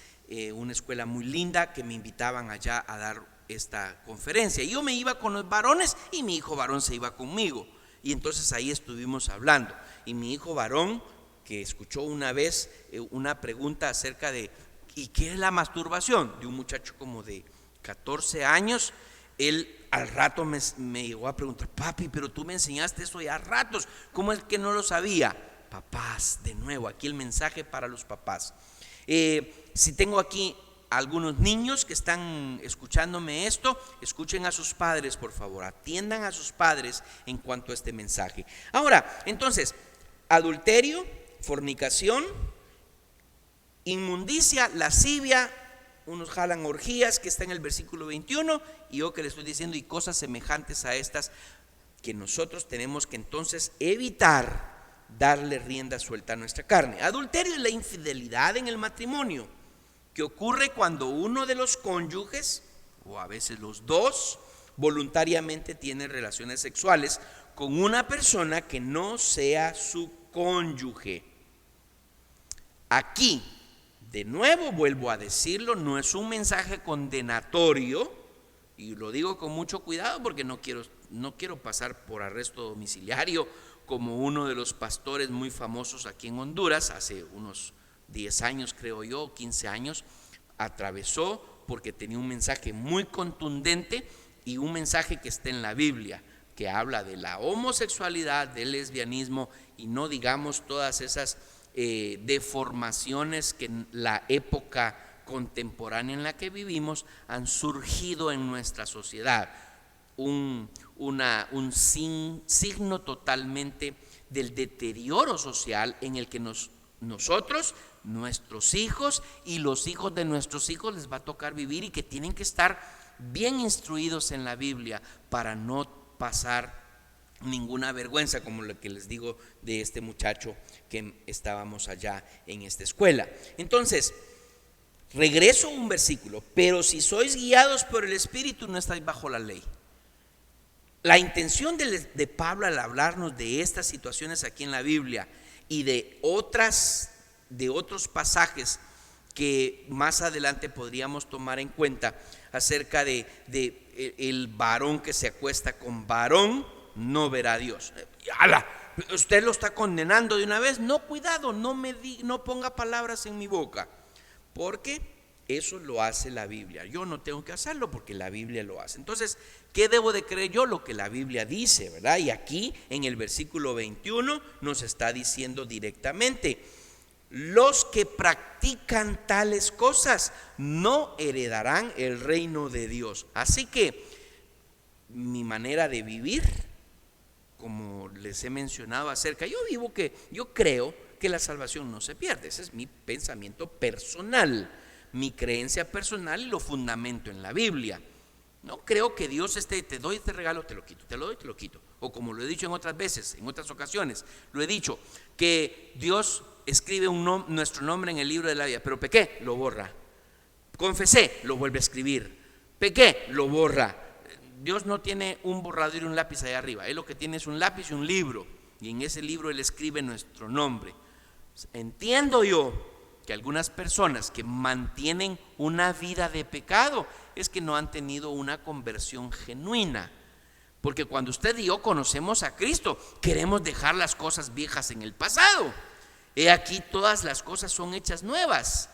una escuela muy linda que me invitaban allá a dar esta conferencia. Yo me iba con los varones y mi hijo varón se iba conmigo, y entonces ahí estuvimos hablando, y mi hijo varón, que escuchó una vez una pregunta acerca de ¿y qué es la masturbación?, de un muchacho como de 14 años, él al rato me llegó a preguntar: papi, pero tú me enseñaste eso ya a ratos, ¿cómo es que no lo sabía? Papás, de nuevo, aquí el mensaje para los papás. Si tengo aquí algunos niños que están escuchándome esto, escuchen a sus padres, por favor, atiendan a sus padres en cuanto a este mensaje. Ahora, entonces, adulterio, fornicación, inmundicia, lascivia, unos jalan orgías, que está en el versículo 21, y yo que le estoy diciendo, y cosas semejantes a estas, que nosotros tenemos que entonces evitar darle rienda suelta a nuestra carne. Adulterio es la infidelidad en el matrimonio, que ocurre cuando uno de los cónyuges, o a veces los dos, voluntariamente tiene relaciones sexuales con una persona que no sea su cónyuge. Aquí, de nuevo vuelvo a decirlo, no es un mensaje condenatorio, y lo digo con mucho cuidado porque no quiero pasar por arresto domiciliario como uno de los pastores muy famosos aquí en Honduras, hace unos 10 años creo yo, 15 años, atravesó porque tenía un mensaje muy contundente, y un mensaje que está en la Biblia, que habla de la homosexualidad, del lesbianismo, y no digamos todas esas deformaciones que en la época contemporánea en la que vivimos han surgido en nuestra sociedad. Un signo totalmente del deterioro social en el que nosotros, nuestros hijos y los hijos de nuestros hijos les va a tocar vivir, y que tienen que estar bien instruidos en la Biblia para no pasar ninguna vergüenza, como lo que les digo de este muchacho que estábamos allá en esta escuela. Entonces, regreso a un versículo: pero si sois guiados por el Espíritu, no estáis bajo la ley. La intención de Pablo al hablarnos de estas situaciones aquí en la Biblia y de otros pasajes que más adelante podríamos tomar en cuenta acerca de el varón que se acuesta con varón no verá a Dios. ¡Hala! ¿Usted lo está condenando de una vez? No, cuidado, no ponga palabras en mi boca, porque eso lo hace la Biblia. Yo no tengo que hacerlo porque la Biblia lo hace. Entonces, ¿qué debo de creer yo? Lo que la Biblia dice, ¿verdad? Y aquí en el versículo 21 nos está diciendo directamente: los que practican tales cosas no heredarán el reino de Dios. Así que mi manera de vivir, como les he mencionado yo creo que la salvación no se pierde. Ese es mi pensamiento personal, mi creencia personal, y lo fundamento en la Biblia. No creo que Dios te doy este regalo, te lo quito, te lo doy, te lo quito. O como lo he dicho en otras veces, en otras ocasiones, lo he dicho, que Dios escribe nuestro nombre en el libro de la vida, pero pequé, lo borra. Confesé, lo vuelve a escribir. Pequé, lo borra. Dios no tiene un borrador y un lápiz allá arriba. Él lo que tiene es un lápiz y un libro, y en ese libro Él escribe nuestro nombre. Entiendo yo que algunas personas que mantienen una vida de pecado es que no han tenido una conversión genuina. Porque cuando usted y yo conocemos a Cristo, queremos dejar las cosas viejas en el pasado. He aquí, todas las cosas son hechas nuevas.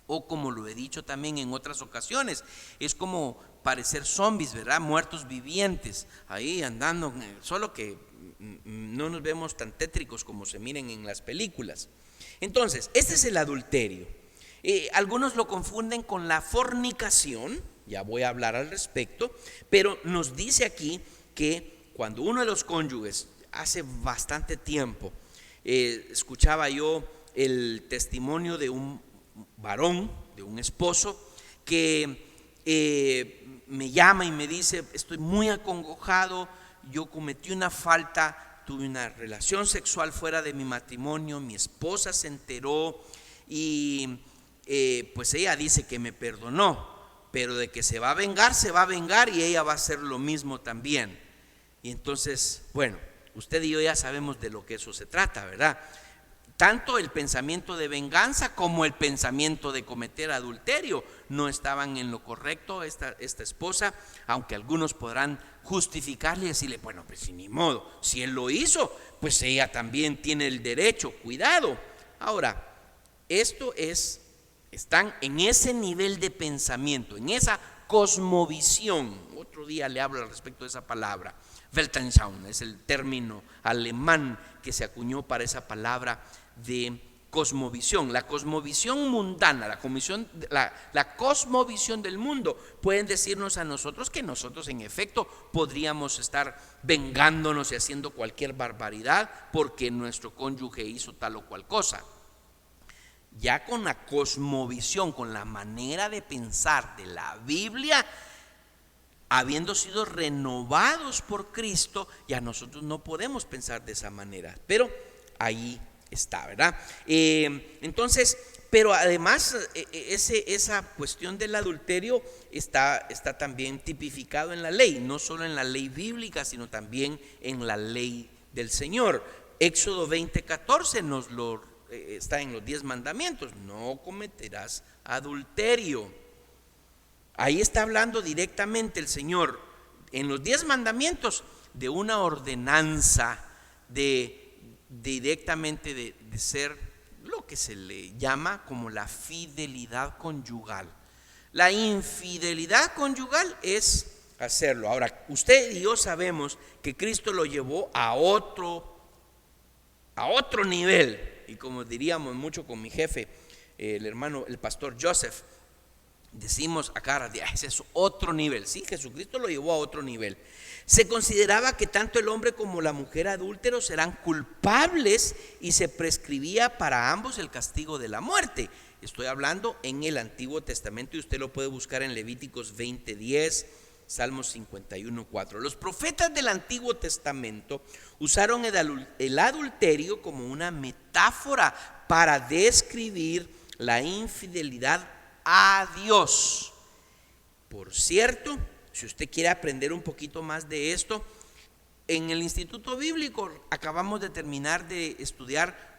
O como lo he dicho también en otras ocasiones, es como parecer zombies, ¿verdad? Muertos vivientes, ahí andando, solo que no nos vemos tan tétricos como se miren en las películas. Entonces, este es el adulterio. Algunos lo confunden con la fornicación, ya voy a hablar al respecto, pero nos dice aquí que cuando uno de los cónyuges, hace bastante tiempo, escuchaba yo el testimonio de un varón, de un esposo, que me llama y me dice: estoy muy acongojado, yo cometí una falta, tuve una relación sexual fuera de mi matrimonio, mi esposa se enteró y pues ella dice que me perdonó, pero de que se va a vengar y ella va a hacer lo mismo también. Y entonces, bueno, usted y yo ya sabemos de lo que eso se trata, ¿verdad? Tanto el pensamiento de venganza como el pensamiento de cometer adulterio no estaban en lo correcto. Esta esposa, aunque algunos podrán justificarle y decirle: bueno, pues si ni modo, si él lo hizo, pues ella también tiene el derecho, cuidado. Ahora, están en ese nivel de pensamiento, en esa cosmovisión. Otro día le hablo al respecto de esa palabra. Weltanschauung es el término alemán que se acuñó para esa palabra de cosmovisión. La cosmovisión mundana, la cosmovisión del mundo, pueden decirnos a nosotros que nosotros en efecto podríamos estar vengándonos y haciendo cualquier barbaridad porque nuestro cónyuge hizo tal o cual cosa. Ya con la cosmovisión, con la manera de pensar de la Biblia, habiendo sido renovados por Cristo, ya nosotros no podemos pensar de esa manera, pero ahí está, ¿verdad? Entonces, pero además esa cuestión del adulterio está también tipificado en la ley, no solo en la ley bíblica, sino también en la ley del Señor. Éxodo 20:14 está en los 10 mandamientos: no cometerás adulterio. Ahí está hablando directamente el Señor en los 10 mandamientos de una ordenanza directamente de ser lo que se le llama como la fidelidad conyugal. La infidelidad conyugal es hacerlo. Ahora, usted y yo sabemos que Cristo lo llevó a otro nivel, y como diríamos mucho con mi jefe, el pastor Joseph, decimos acá, ese es otro nivel. Sí, Jesucristo lo llevó a otro nivel. Se consideraba que tanto el hombre como la mujer adúlteros eran culpables y se prescribía para ambos el castigo de la muerte. Estoy hablando en el Antiguo Testamento y usted lo puede buscar en Levíticos 20:10, Salmos 51:4. Los profetas del Antiguo Testamento usaron el adulterio como una metáfora para describir la infidelidad a Dios. Por cierto, si usted quiere aprender un poquito más de esto, en el Instituto Bíblico acabamos de terminar de estudiar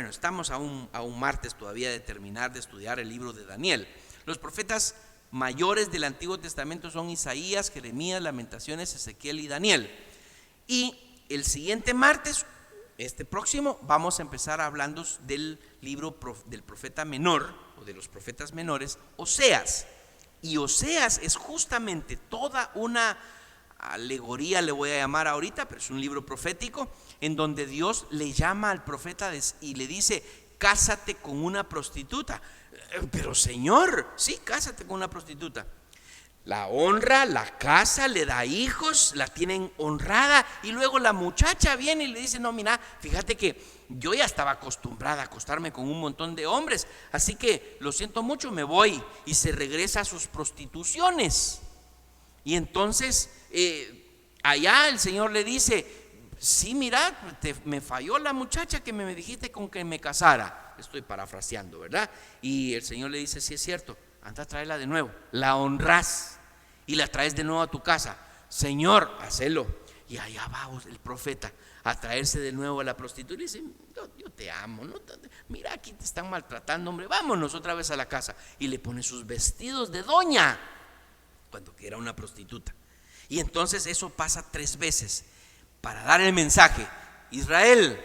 estamos a un martes todavía de terminar de estudiar el libro de Daniel. Los profetas mayores del Antiguo Testamento son Isaías, Jeremías, Lamentaciones, Ezequiel y Daniel. Y el siguiente martes, este próximo, vamos a empezar hablando del libro del profeta menor, o de los profetas menores, Oseas. Y Oseas es justamente toda una alegoría, le voy a llamar ahorita, pero es un libro profético, en donde Dios le llama al profeta y le dice: cásate con una prostituta. Pero Señor, sí, cásate con una prostituta. La honra, la casa, le da hijos, la tienen honrada, y luego la muchacha viene y le dice: no, mira, fíjate que yo ya estaba acostumbrada a acostarme con un montón de hombres, así que lo siento mucho, me voy. Y se regresa a sus prostituciones. Y entonces allá el Señor le dice: sí, mira, me falló la muchacha que me dijiste con que me casara. Estoy parafraseando, ¿verdad? Y el Señor le dice: sí, es cierto, anda a traerla de nuevo. La honras y la traes de nuevo a tu casa. Señor, hacelo. Y allá va el profeta a traerse de nuevo a la prostituta y le dice: yo te amo, ¿no? Mira, aquí te están maltratando, hombre, vámonos otra vez a la casa. Y le pone sus vestidos de doña, cuando que era una prostituta. Y entonces eso pasa 3 veces para dar el mensaje: Israel,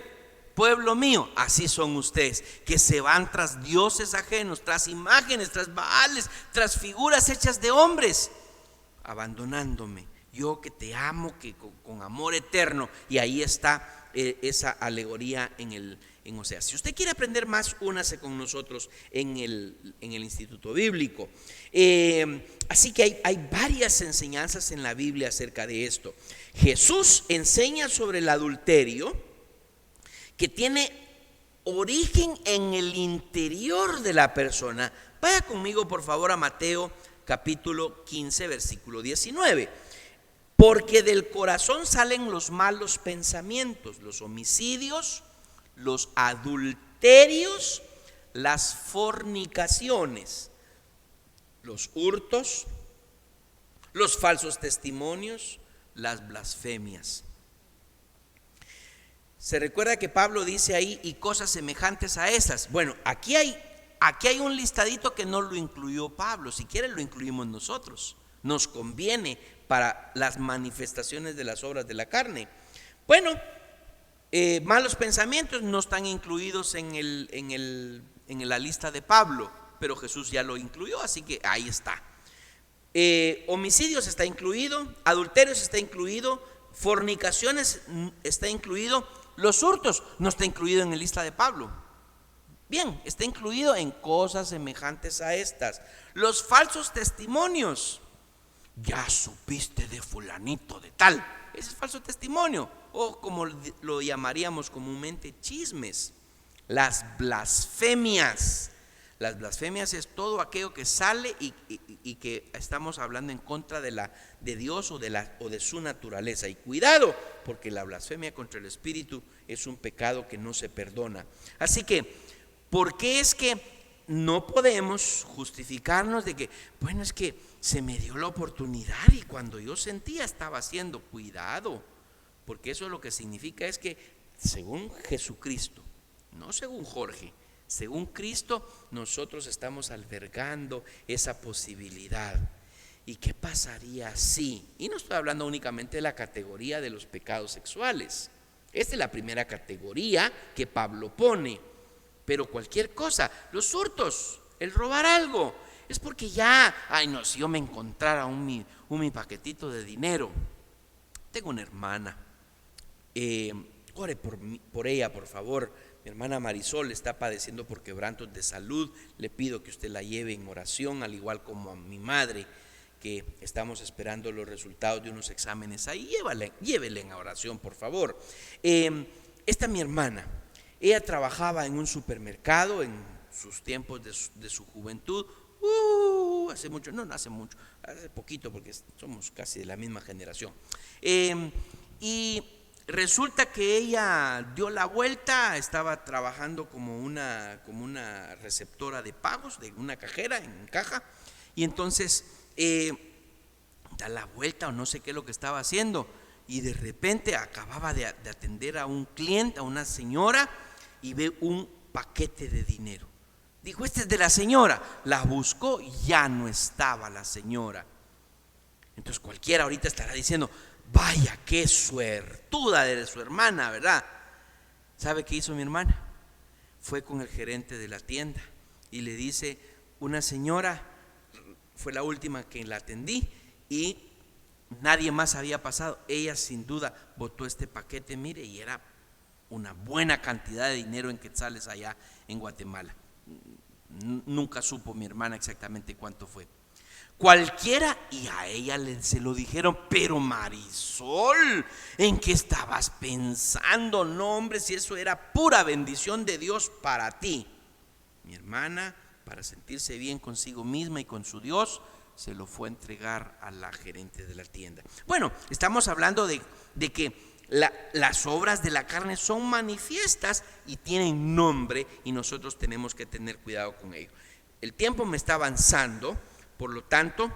pueblo mío, así son ustedes, que se van tras dioses ajenos, tras imágenes, tras baales, tras figuras hechas de hombres, abandonándome, yo que te amo, que con amor eterno. Y ahí está esa alegoría en Oseas. Si usted quiere aprender más, únase con nosotros en el Instituto Bíblico. Así que hay varias enseñanzas en la Biblia acerca de esto. Jesús enseña sobre el adulterio, que tiene origen en el interior de la persona. Vaya conmigo por favor a Mateo capítulo 15, versículo 19. Porque del corazón salen los malos pensamientos, los homicidios, los adulterios, las fornicaciones, los hurtos, los falsos testimonios, las blasfemias. Se recuerda que Pablo dice ahí: y cosas semejantes a esas. Bueno, aquí hay un listadito que no lo incluyó Pablo. Si quiere lo incluimos nosotros. Nos conviene para las manifestaciones de las obras de la carne. Bueno, malos pensamientos no están incluidos en la lista de Pablo, pero Jesús ya lo incluyó, así que ahí está. Homicidios está incluido, adulterios está incluido, fornicaciones está incluido, los hurtos no está incluido en la lista de Pablo. Bien, está incluido en cosas semejantes a estas. Los falsos testimonios: ya supiste de fulanito de tal. Ese es falso testimonio, o como lo llamaríamos comúnmente, chismes. Las blasfemias. Las blasfemias es todo aquello que sale y que estamos hablando en contra de Dios o de su naturaleza. Y cuidado, porque la blasfemia contra el Espíritu es un pecado que no se perdona. Así que, ¿por qué es que no podemos justificarnos de que, bueno, es que se me dio la oportunidad y cuando yo sentía estaba haciendo? Cuidado, porque eso lo que significa es que según Jesucristo, no según Jorge, según Cristo, nosotros estamos albergando esa posibilidad. ¿Y qué pasaría si? Y no estoy hablando únicamente de la categoría de los pecados sexuales. Esta es la primera categoría que Pablo pone. Pero cualquier cosa, los hurtos, el robar algo, es porque ya, ay no, si yo me encontrara mi paquetito de dinero. Tengo una hermana, ore por ella, por favor. Mi hermana Marisol está padeciendo por quebrantos de salud. Le pido que usted la lleve en oración, al igual como a mi madre, que estamos esperando los resultados de unos exámenes ahí. Llévele en oración, por favor. Esta mi hermana, ella trabajaba en un supermercado en sus tiempos de su juventud. Hace mucho, no hace mucho, hace poquito, porque somos casi de la misma generación. Y resulta que ella dio la vuelta, estaba trabajando como una receptora de pagos, de una cajera en caja. Y entonces da la vuelta o no sé qué es lo que estaba haciendo, y de repente acababa de atender a un cliente, a una señora, y ve un paquete de dinero. Dijo, este es de la señora. La buscó y ya no estaba la señora. Entonces cualquiera ahorita estará diciendo, vaya, qué suertuda de su hermana, ¿verdad? ¿Sabe qué hizo mi hermana? Fue con el gerente de la tienda y le dice, una señora, fue la última que la atendí y nadie más había pasado. Ella sin duda botó este paquete, mire, y era una buena cantidad de dinero en quetzales allá en Guatemala. Nunca supo mi hermana exactamente cuánto fue. Cualquiera, y a ella se lo dijeron, pero Marisol, ¿en qué estabas pensando? No, hombre, si eso era pura bendición de Dios para ti. Mi hermana, para sentirse bien consigo misma y con su Dios, se lo fue a entregar a la gerente de la tienda. Bueno, estamos hablando de que las obras de la carne son manifiestas y tienen nombre, y nosotros tenemos que tener cuidado con ello. El tiempo me está avanzando. Por lo tanto,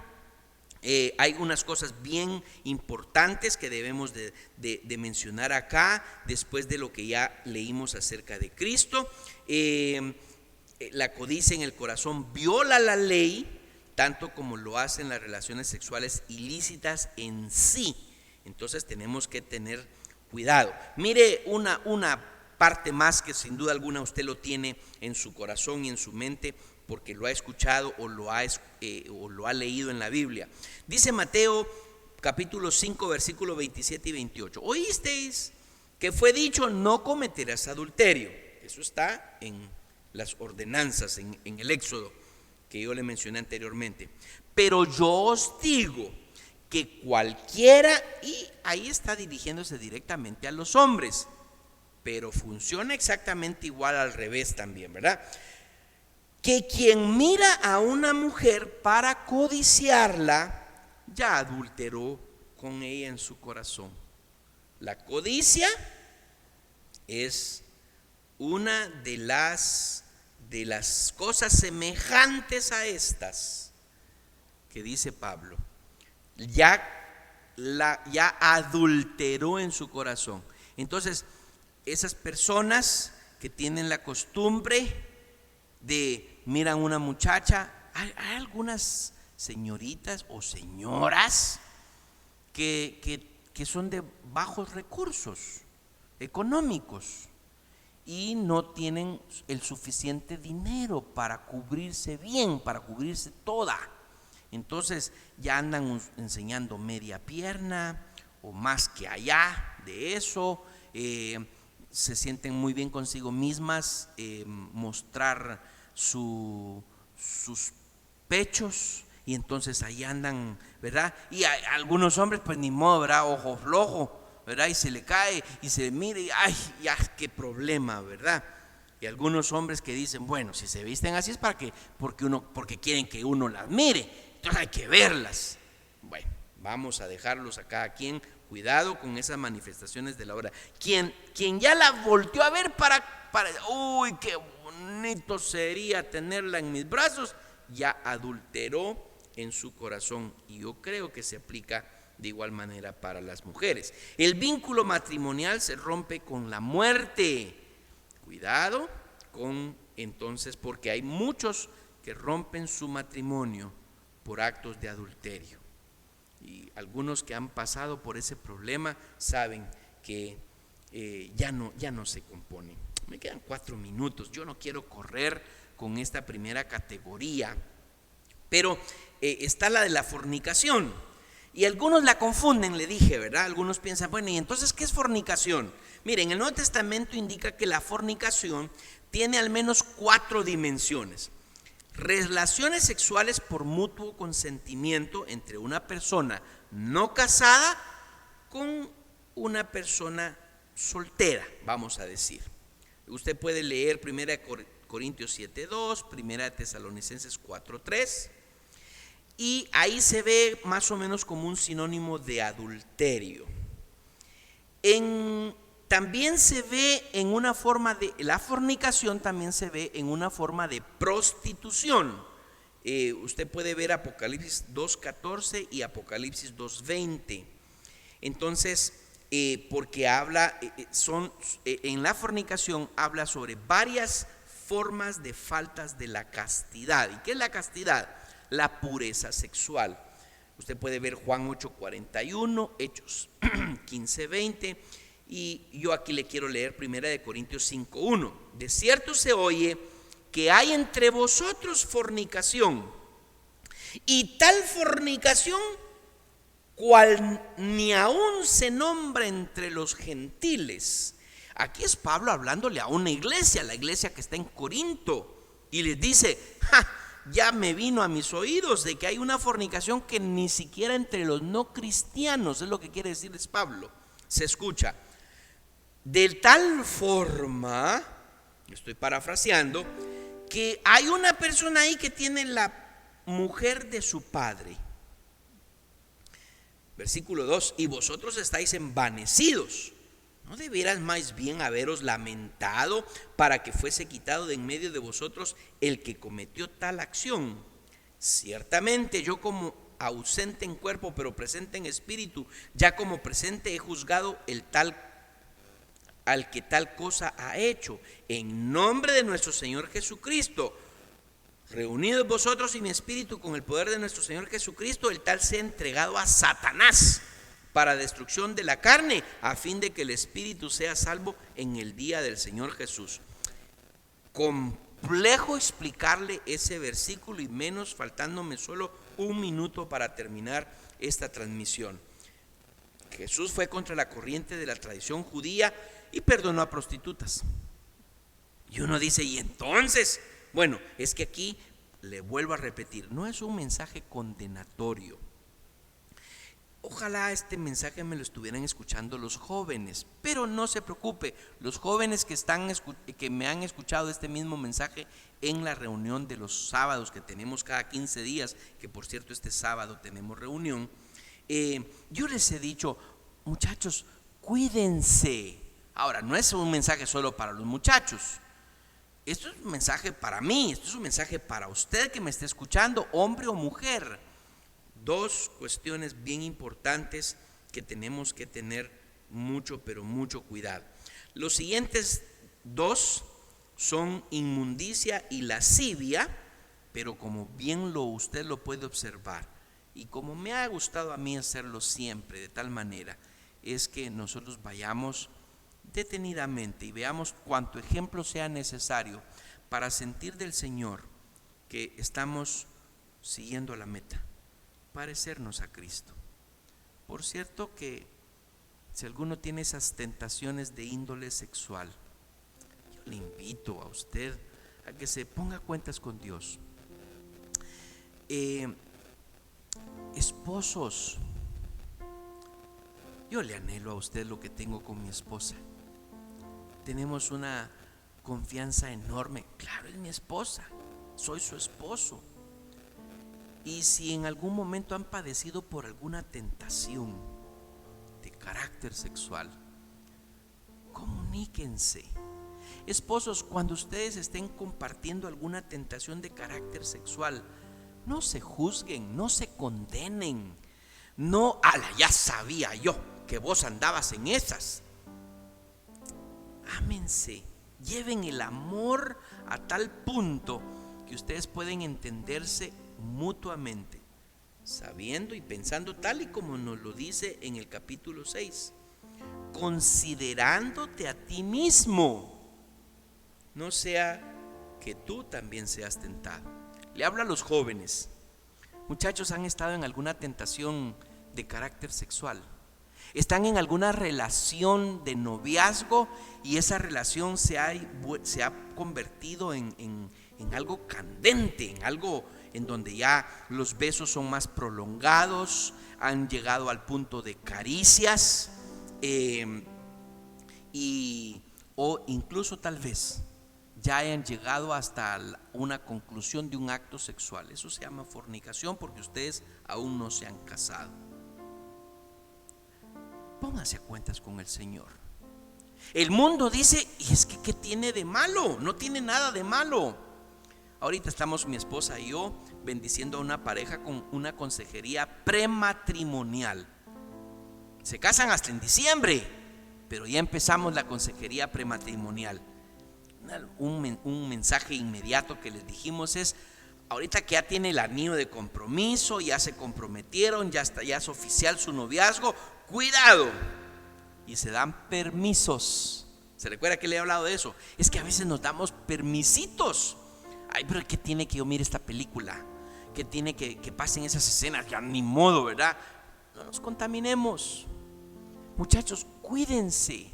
hay unas cosas bien importantes que debemos de mencionar acá, después de lo que ya leímos acerca de Cristo. La codicia en el corazón viola la ley, tanto como lo hacen las relaciones sexuales ilícitas en sí. Entonces tenemos que tener cuidado. Mire una parte más que sin duda alguna usted lo tiene en su corazón y en su mente, porque lo ha escuchado o lo ha leído en la Biblia. Dice Mateo capítulo 5 versículos 27 y 28. Oísteis que fue dicho, no cometerás adulterio. Eso está en las ordenanzas, en el Éxodo, que yo le mencioné anteriormente. Pero yo os digo que cualquiera, y ahí está dirigiéndose directamente a los hombres, pero funciona exactamente igual al revés también, ¿verdad? Que quien mira a una mujer para codiciarla, ya adulteró con ella en su corazón. La codicia es una de las cosas semejantes a estas que dice Pablo. Ya adulteró en su corazón. Entonces, esas personas que tienen la costumbre de miran una muchacha, hay algunas señoritas o señoras que son de bajos recursos económicos y no tienen el suficiente dinero para cubrirse bien, para cubrirse toda. Entonces ya andan enseñando media pierna o más que allá de eso. Se sienten muy bien consigo mismas, mostrar sus pechos, y entonces ahí andan, ¿verdad? Y algunos hombres pues ni modo, ¿verdad? Ojo flojo, ¿verdad? Y se le cae y se mire y ¡ay, ya qué problema!, ¿verdad? Y algunos hombres que dicen, bueno, si se visten así es porque quieren que uno las mire, entonces hay que verlas. Bueno, vamos a dejarlos a cada quien. Cuidado con esas manifestaciones de la hora. Quien ya la volteó a ver para uy, qué bonito sería tenerla en mis brazos, ya adulteró en su corazón. Y yo creo que se aplica de igual manera para las mujeres. El vínculo matrimonial se rompe con la muerte. Cuidado con entonces, porque hay muchos que rompen su matrimonio por actos de adulterio. Y algunos que han pasado por ese problema saben que ya no se componen. Me quedan 4 minutos. Yo no quiero correr con esta primera categoría, pero está la de la fornicación. Y algunos la confunden, le dije, ¿verdad? Algunos piensan, bueno, ¿y entonces qué es fornicación? Miren, el Nuevo Testamento indica que la fornicación tiene al menos 4 dimensiones. Relaciones sexuales por mutuo consentimiento entre una persona no casada con una persona soltera, vamos a decir. Usted puede leer 1 Corintios 7:2, 1 Tesalonicenses 4:3, y ahí se ve más o menos como un sinónimo de adulterio. También se ve en una forma de, la fornicación también se ve en una forma de prostitución. Usted puede ver Apocalipsis 2:14 y Apocalipsis 2:20. Entonces, porque habla, en la fornicación habla sobre varias formas de faltas de la castidad. ¿Y qué es la castidad? La pureza sexual. Usted puede ver Juan 8:41, Hechos 15:20, y yo aquí le quiero leer 1 Corintios 5:1. De cierto se oye que hay entre vosotros fornicación, y tal fornicación cual ni aún se nombra entre los gentiles. Aquí es Pablo hablándole a una iglesia, la iglesia que está en Corinto, y les dice: ya me vino a mis oídos de que hay una fornicación que ni siquiera entre los no cristianos, es lo que quiere decirles Pablo, se escucha. De tal forma, estoy parafraseando, que hay una persona ahí que tiene la mujer de su padre. Versículo 2: y vosotros estáis envanecidos. ¿No debieras más bien haberos lamentado para que fuese quitado de en medio de vosotros el que cometió tal acción? Ciertamente yo, como ausente en cuerpo pero presente en espíritu, ya como presente he juzgado el tal al que tal cosa ha hecho. En nombre de nuestro Señor Jesucristo, reunidos vosotros y mi espíritu con el poder de nuestro Señor Jesucristo, el tal sea entregado a Satanás para destrucción de la carne, a fin de que el espíritu sea salvo en el día del Señor Jesús. Complejo explicarle ese versículo, y menos faltándome solo un minuto para terminar esta transmisión. Jesús fue contra la corriente de la tradición judía y perdonó a prostitutas. Y uno dice: ¿y entonces? Bueno, es que aquí le vuelvo a repetir, no es un mensaje condenatorio. Ojalá este mensaje me lo estuvieran escuchando los jóvenes, pero no se preocupe, los jóvenes que me han escuchado este mismo mensaje en la reunión de los sábados que tenemos cada 15 días, que por cierto este sábado tenemos reunión, yo les he dicho: muchachos, cuídense. Ahora, no es un mensaje solo para los muchachos, esto es un mensaje para mí, esto es un mensaje para usted que me esté escuchando, hombre o mujer. Dos cuestiones bien importantes que tenemos que tener mucho, pero mucho cuidado. Los siguientes dos son inmundicia y lascivia, pero como bien usted lo puede observar, y como me ha gustado a mí hacerlo siempre de tal manera, es que nosotros vayamos detenidamente y veamos cuanto ejemplo sea necesario para sentir del Señor que estamos siguiendo la meta, parecernos a Cristo. Por cierto que si alguno tiene esas tentaciones de índole sexual, yo le invito a usted a que se ponga cuentas con Dios. Esposos, yo le anhelo a usted lo que tengo con mi esposa. Tenemos una confianza enorme. Claro, es mi esposa, soy su esposo. Y si en algún momento han padecido por alguna tentación de carácter sexual, comuníquense. Esposos, cuando ustedes estén compartiendo alguna tentación de carácter sexual, no se juzguen, no se condenen. No, ya sabía yo que vos andabas en esas. Ámense, lleven el amor a tal punto que ustedes pueden entenderse mutuamente, sabiendo y pensando tal y como nos lo dice en el capítulo 6, considerándote a ti mismo, no sea que tú también seas tentado. Le hablo a los jóvenes. Muchachos, ¿han estado en alguna tentación de carácter sexual? ¿Están en alguna relación de noviazgo y esa relación se ha convertido en algo candente, en algo en donde ya los besos son más prolongados, han llegado al punto de caricias, o incluso tal vez ya hayan llegado hasta una conclusión de un acto sexual? Eso se llama fornicación, porque ustedes aún no se han casado. Pónganse a cuentas con el Señor. El mundo dice: y es que ¿qué tiene de malo? No tiene nada de malo. Ahorita estamos mi esposa y yo bendiciendo a una pareja con una consejería prematrimonial. Se casan hasta en diciembre, pero ya empezamos la consejería prematrimonial. Un mensaje inmediato que les dijimos es: ahorita que ya tiene el anillo de compromiso, ya se comprometieron, ya es oficial su noviazgo, cuidado. Y se dan permisos. ¿Se recuerda que le he hablado de eso? Es que a veces nos damos permisitos. Ay, pero ¿qué tiene que yo mire esta película? ¿Qué tiene que pasen esas escenas? Ya ni modo, ¿verdad? No nos contaminemos. Muchachos, cuídense.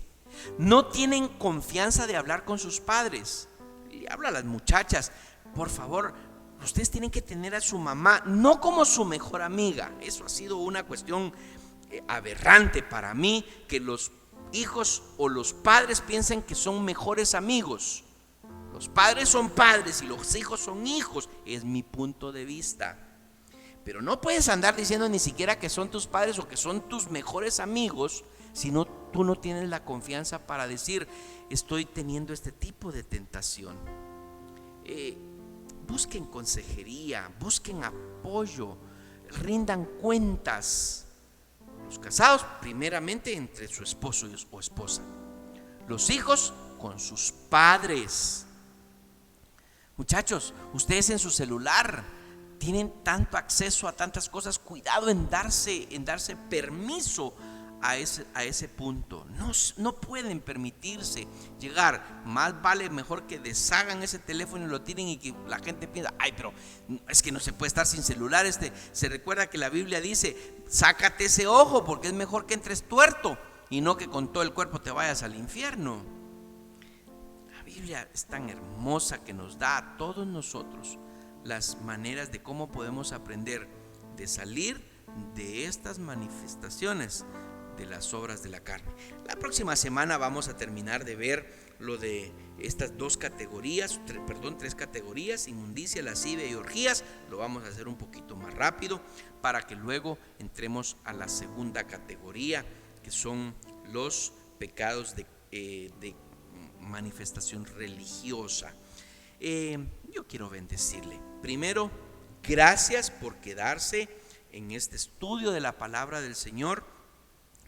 No tienen confianza de hablar con sus padres. Le hablo a las muchachas: por favor, ustedes tienen que tener a su mamá no como su mejor amiga. Eso ha sido una cuestión aberrante para mí, que los hijos o los padres piensen que son mejores amigos. Los padres son padres y los hijos son hijos. Es mi punto de vista. Pero no puedes andar diciendo ni siquiera que son tus padres o que son tus mejores amigos si no, tú no tienes la confianza para decir: estoy teniendo este tipo de tentación. Busquen consejería, busquen apoyo, rindan cuentas. Los casados primeramente entre su esposo o esposa. Los hijos con sus padres. Muchachos, ustedes en su celular tienen tanto acceso a tantas cosas. Cuidado en darse permiso a ese punto. No pueden permitirse llegar. Más vale mejor que deshagan ese teléfono y lo tiren, y que la gente piensa: ay, pero es que no se puede estar sin celular. Se recuerda que la Biblia dice: sácate ese ojo, porque es mejor que entres tuerto y no que con todo el cuerpo te vayas al infierno. La Biblia es tan hermosa que nos da a todos nosotros las maneras de cómo podemos aprender de salir de estas manifestaciones de las obras de la carne. La próxima semana vamos a terminar de ver lo de estas tres categorías: inmundicia, lascivia y orgías. Lo vamos a hacer un poquito más rápido para que luego entremos a la segunda categoría, que son los pecados de manifestación religiosa. Yo quiero bendecirle. Primero, gracias por quedarse en este estudio de la palabra del Señor,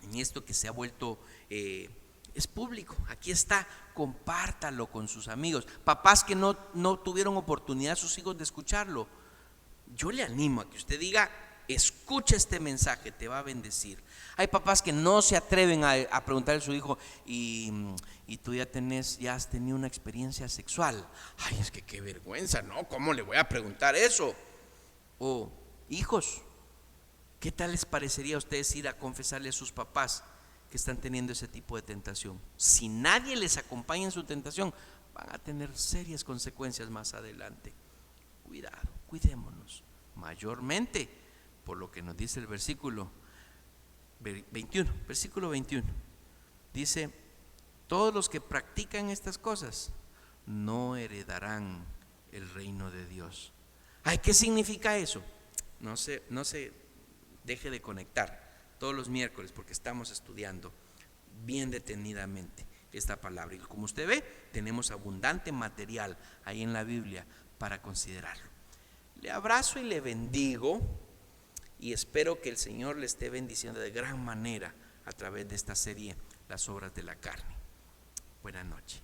en esto que se ha vuelto es público. Aquí está, compártalo con sus amigos. Papás que no tuvieron oportunidad sus hijos de escucharlo, yo le animo a que usted diga: escucha este mensaje, te va a bendecir. Hay papás que no se atreven a preguntarle a su hijo: y tú ya has tenido una experiencia sexual. Ay, es que qué vergüenza, ¿no? ¿Cómo le voy a preguntar eso? O: hijos, ¿qué tal les parecería a ustedes ir a confesarle a sus papás que están teniendo ese tipo de tentación? Si nadie les acompaña en su tentación, van a tener serias consecuencias más adelante. Cuidado, cuidémonos, mayormente por lo que nos dice el versículo 21. Versículo 21 dice: todos los que practican estas cosas no heredarán el reino de Dios. Ay, ¿qué significa eso? No se deje de conectar todos los miércoles, porque estamos estudiando bien detenidamente esta palabra, y como usted ve, tenemos abundante material ahí en la Biblia para considerarlo. Le abrazo y le bendigo, y espero que el Señor le esté bendiciendo de gran manera a través de esta serie, Las obras de la carne. Buenas noches.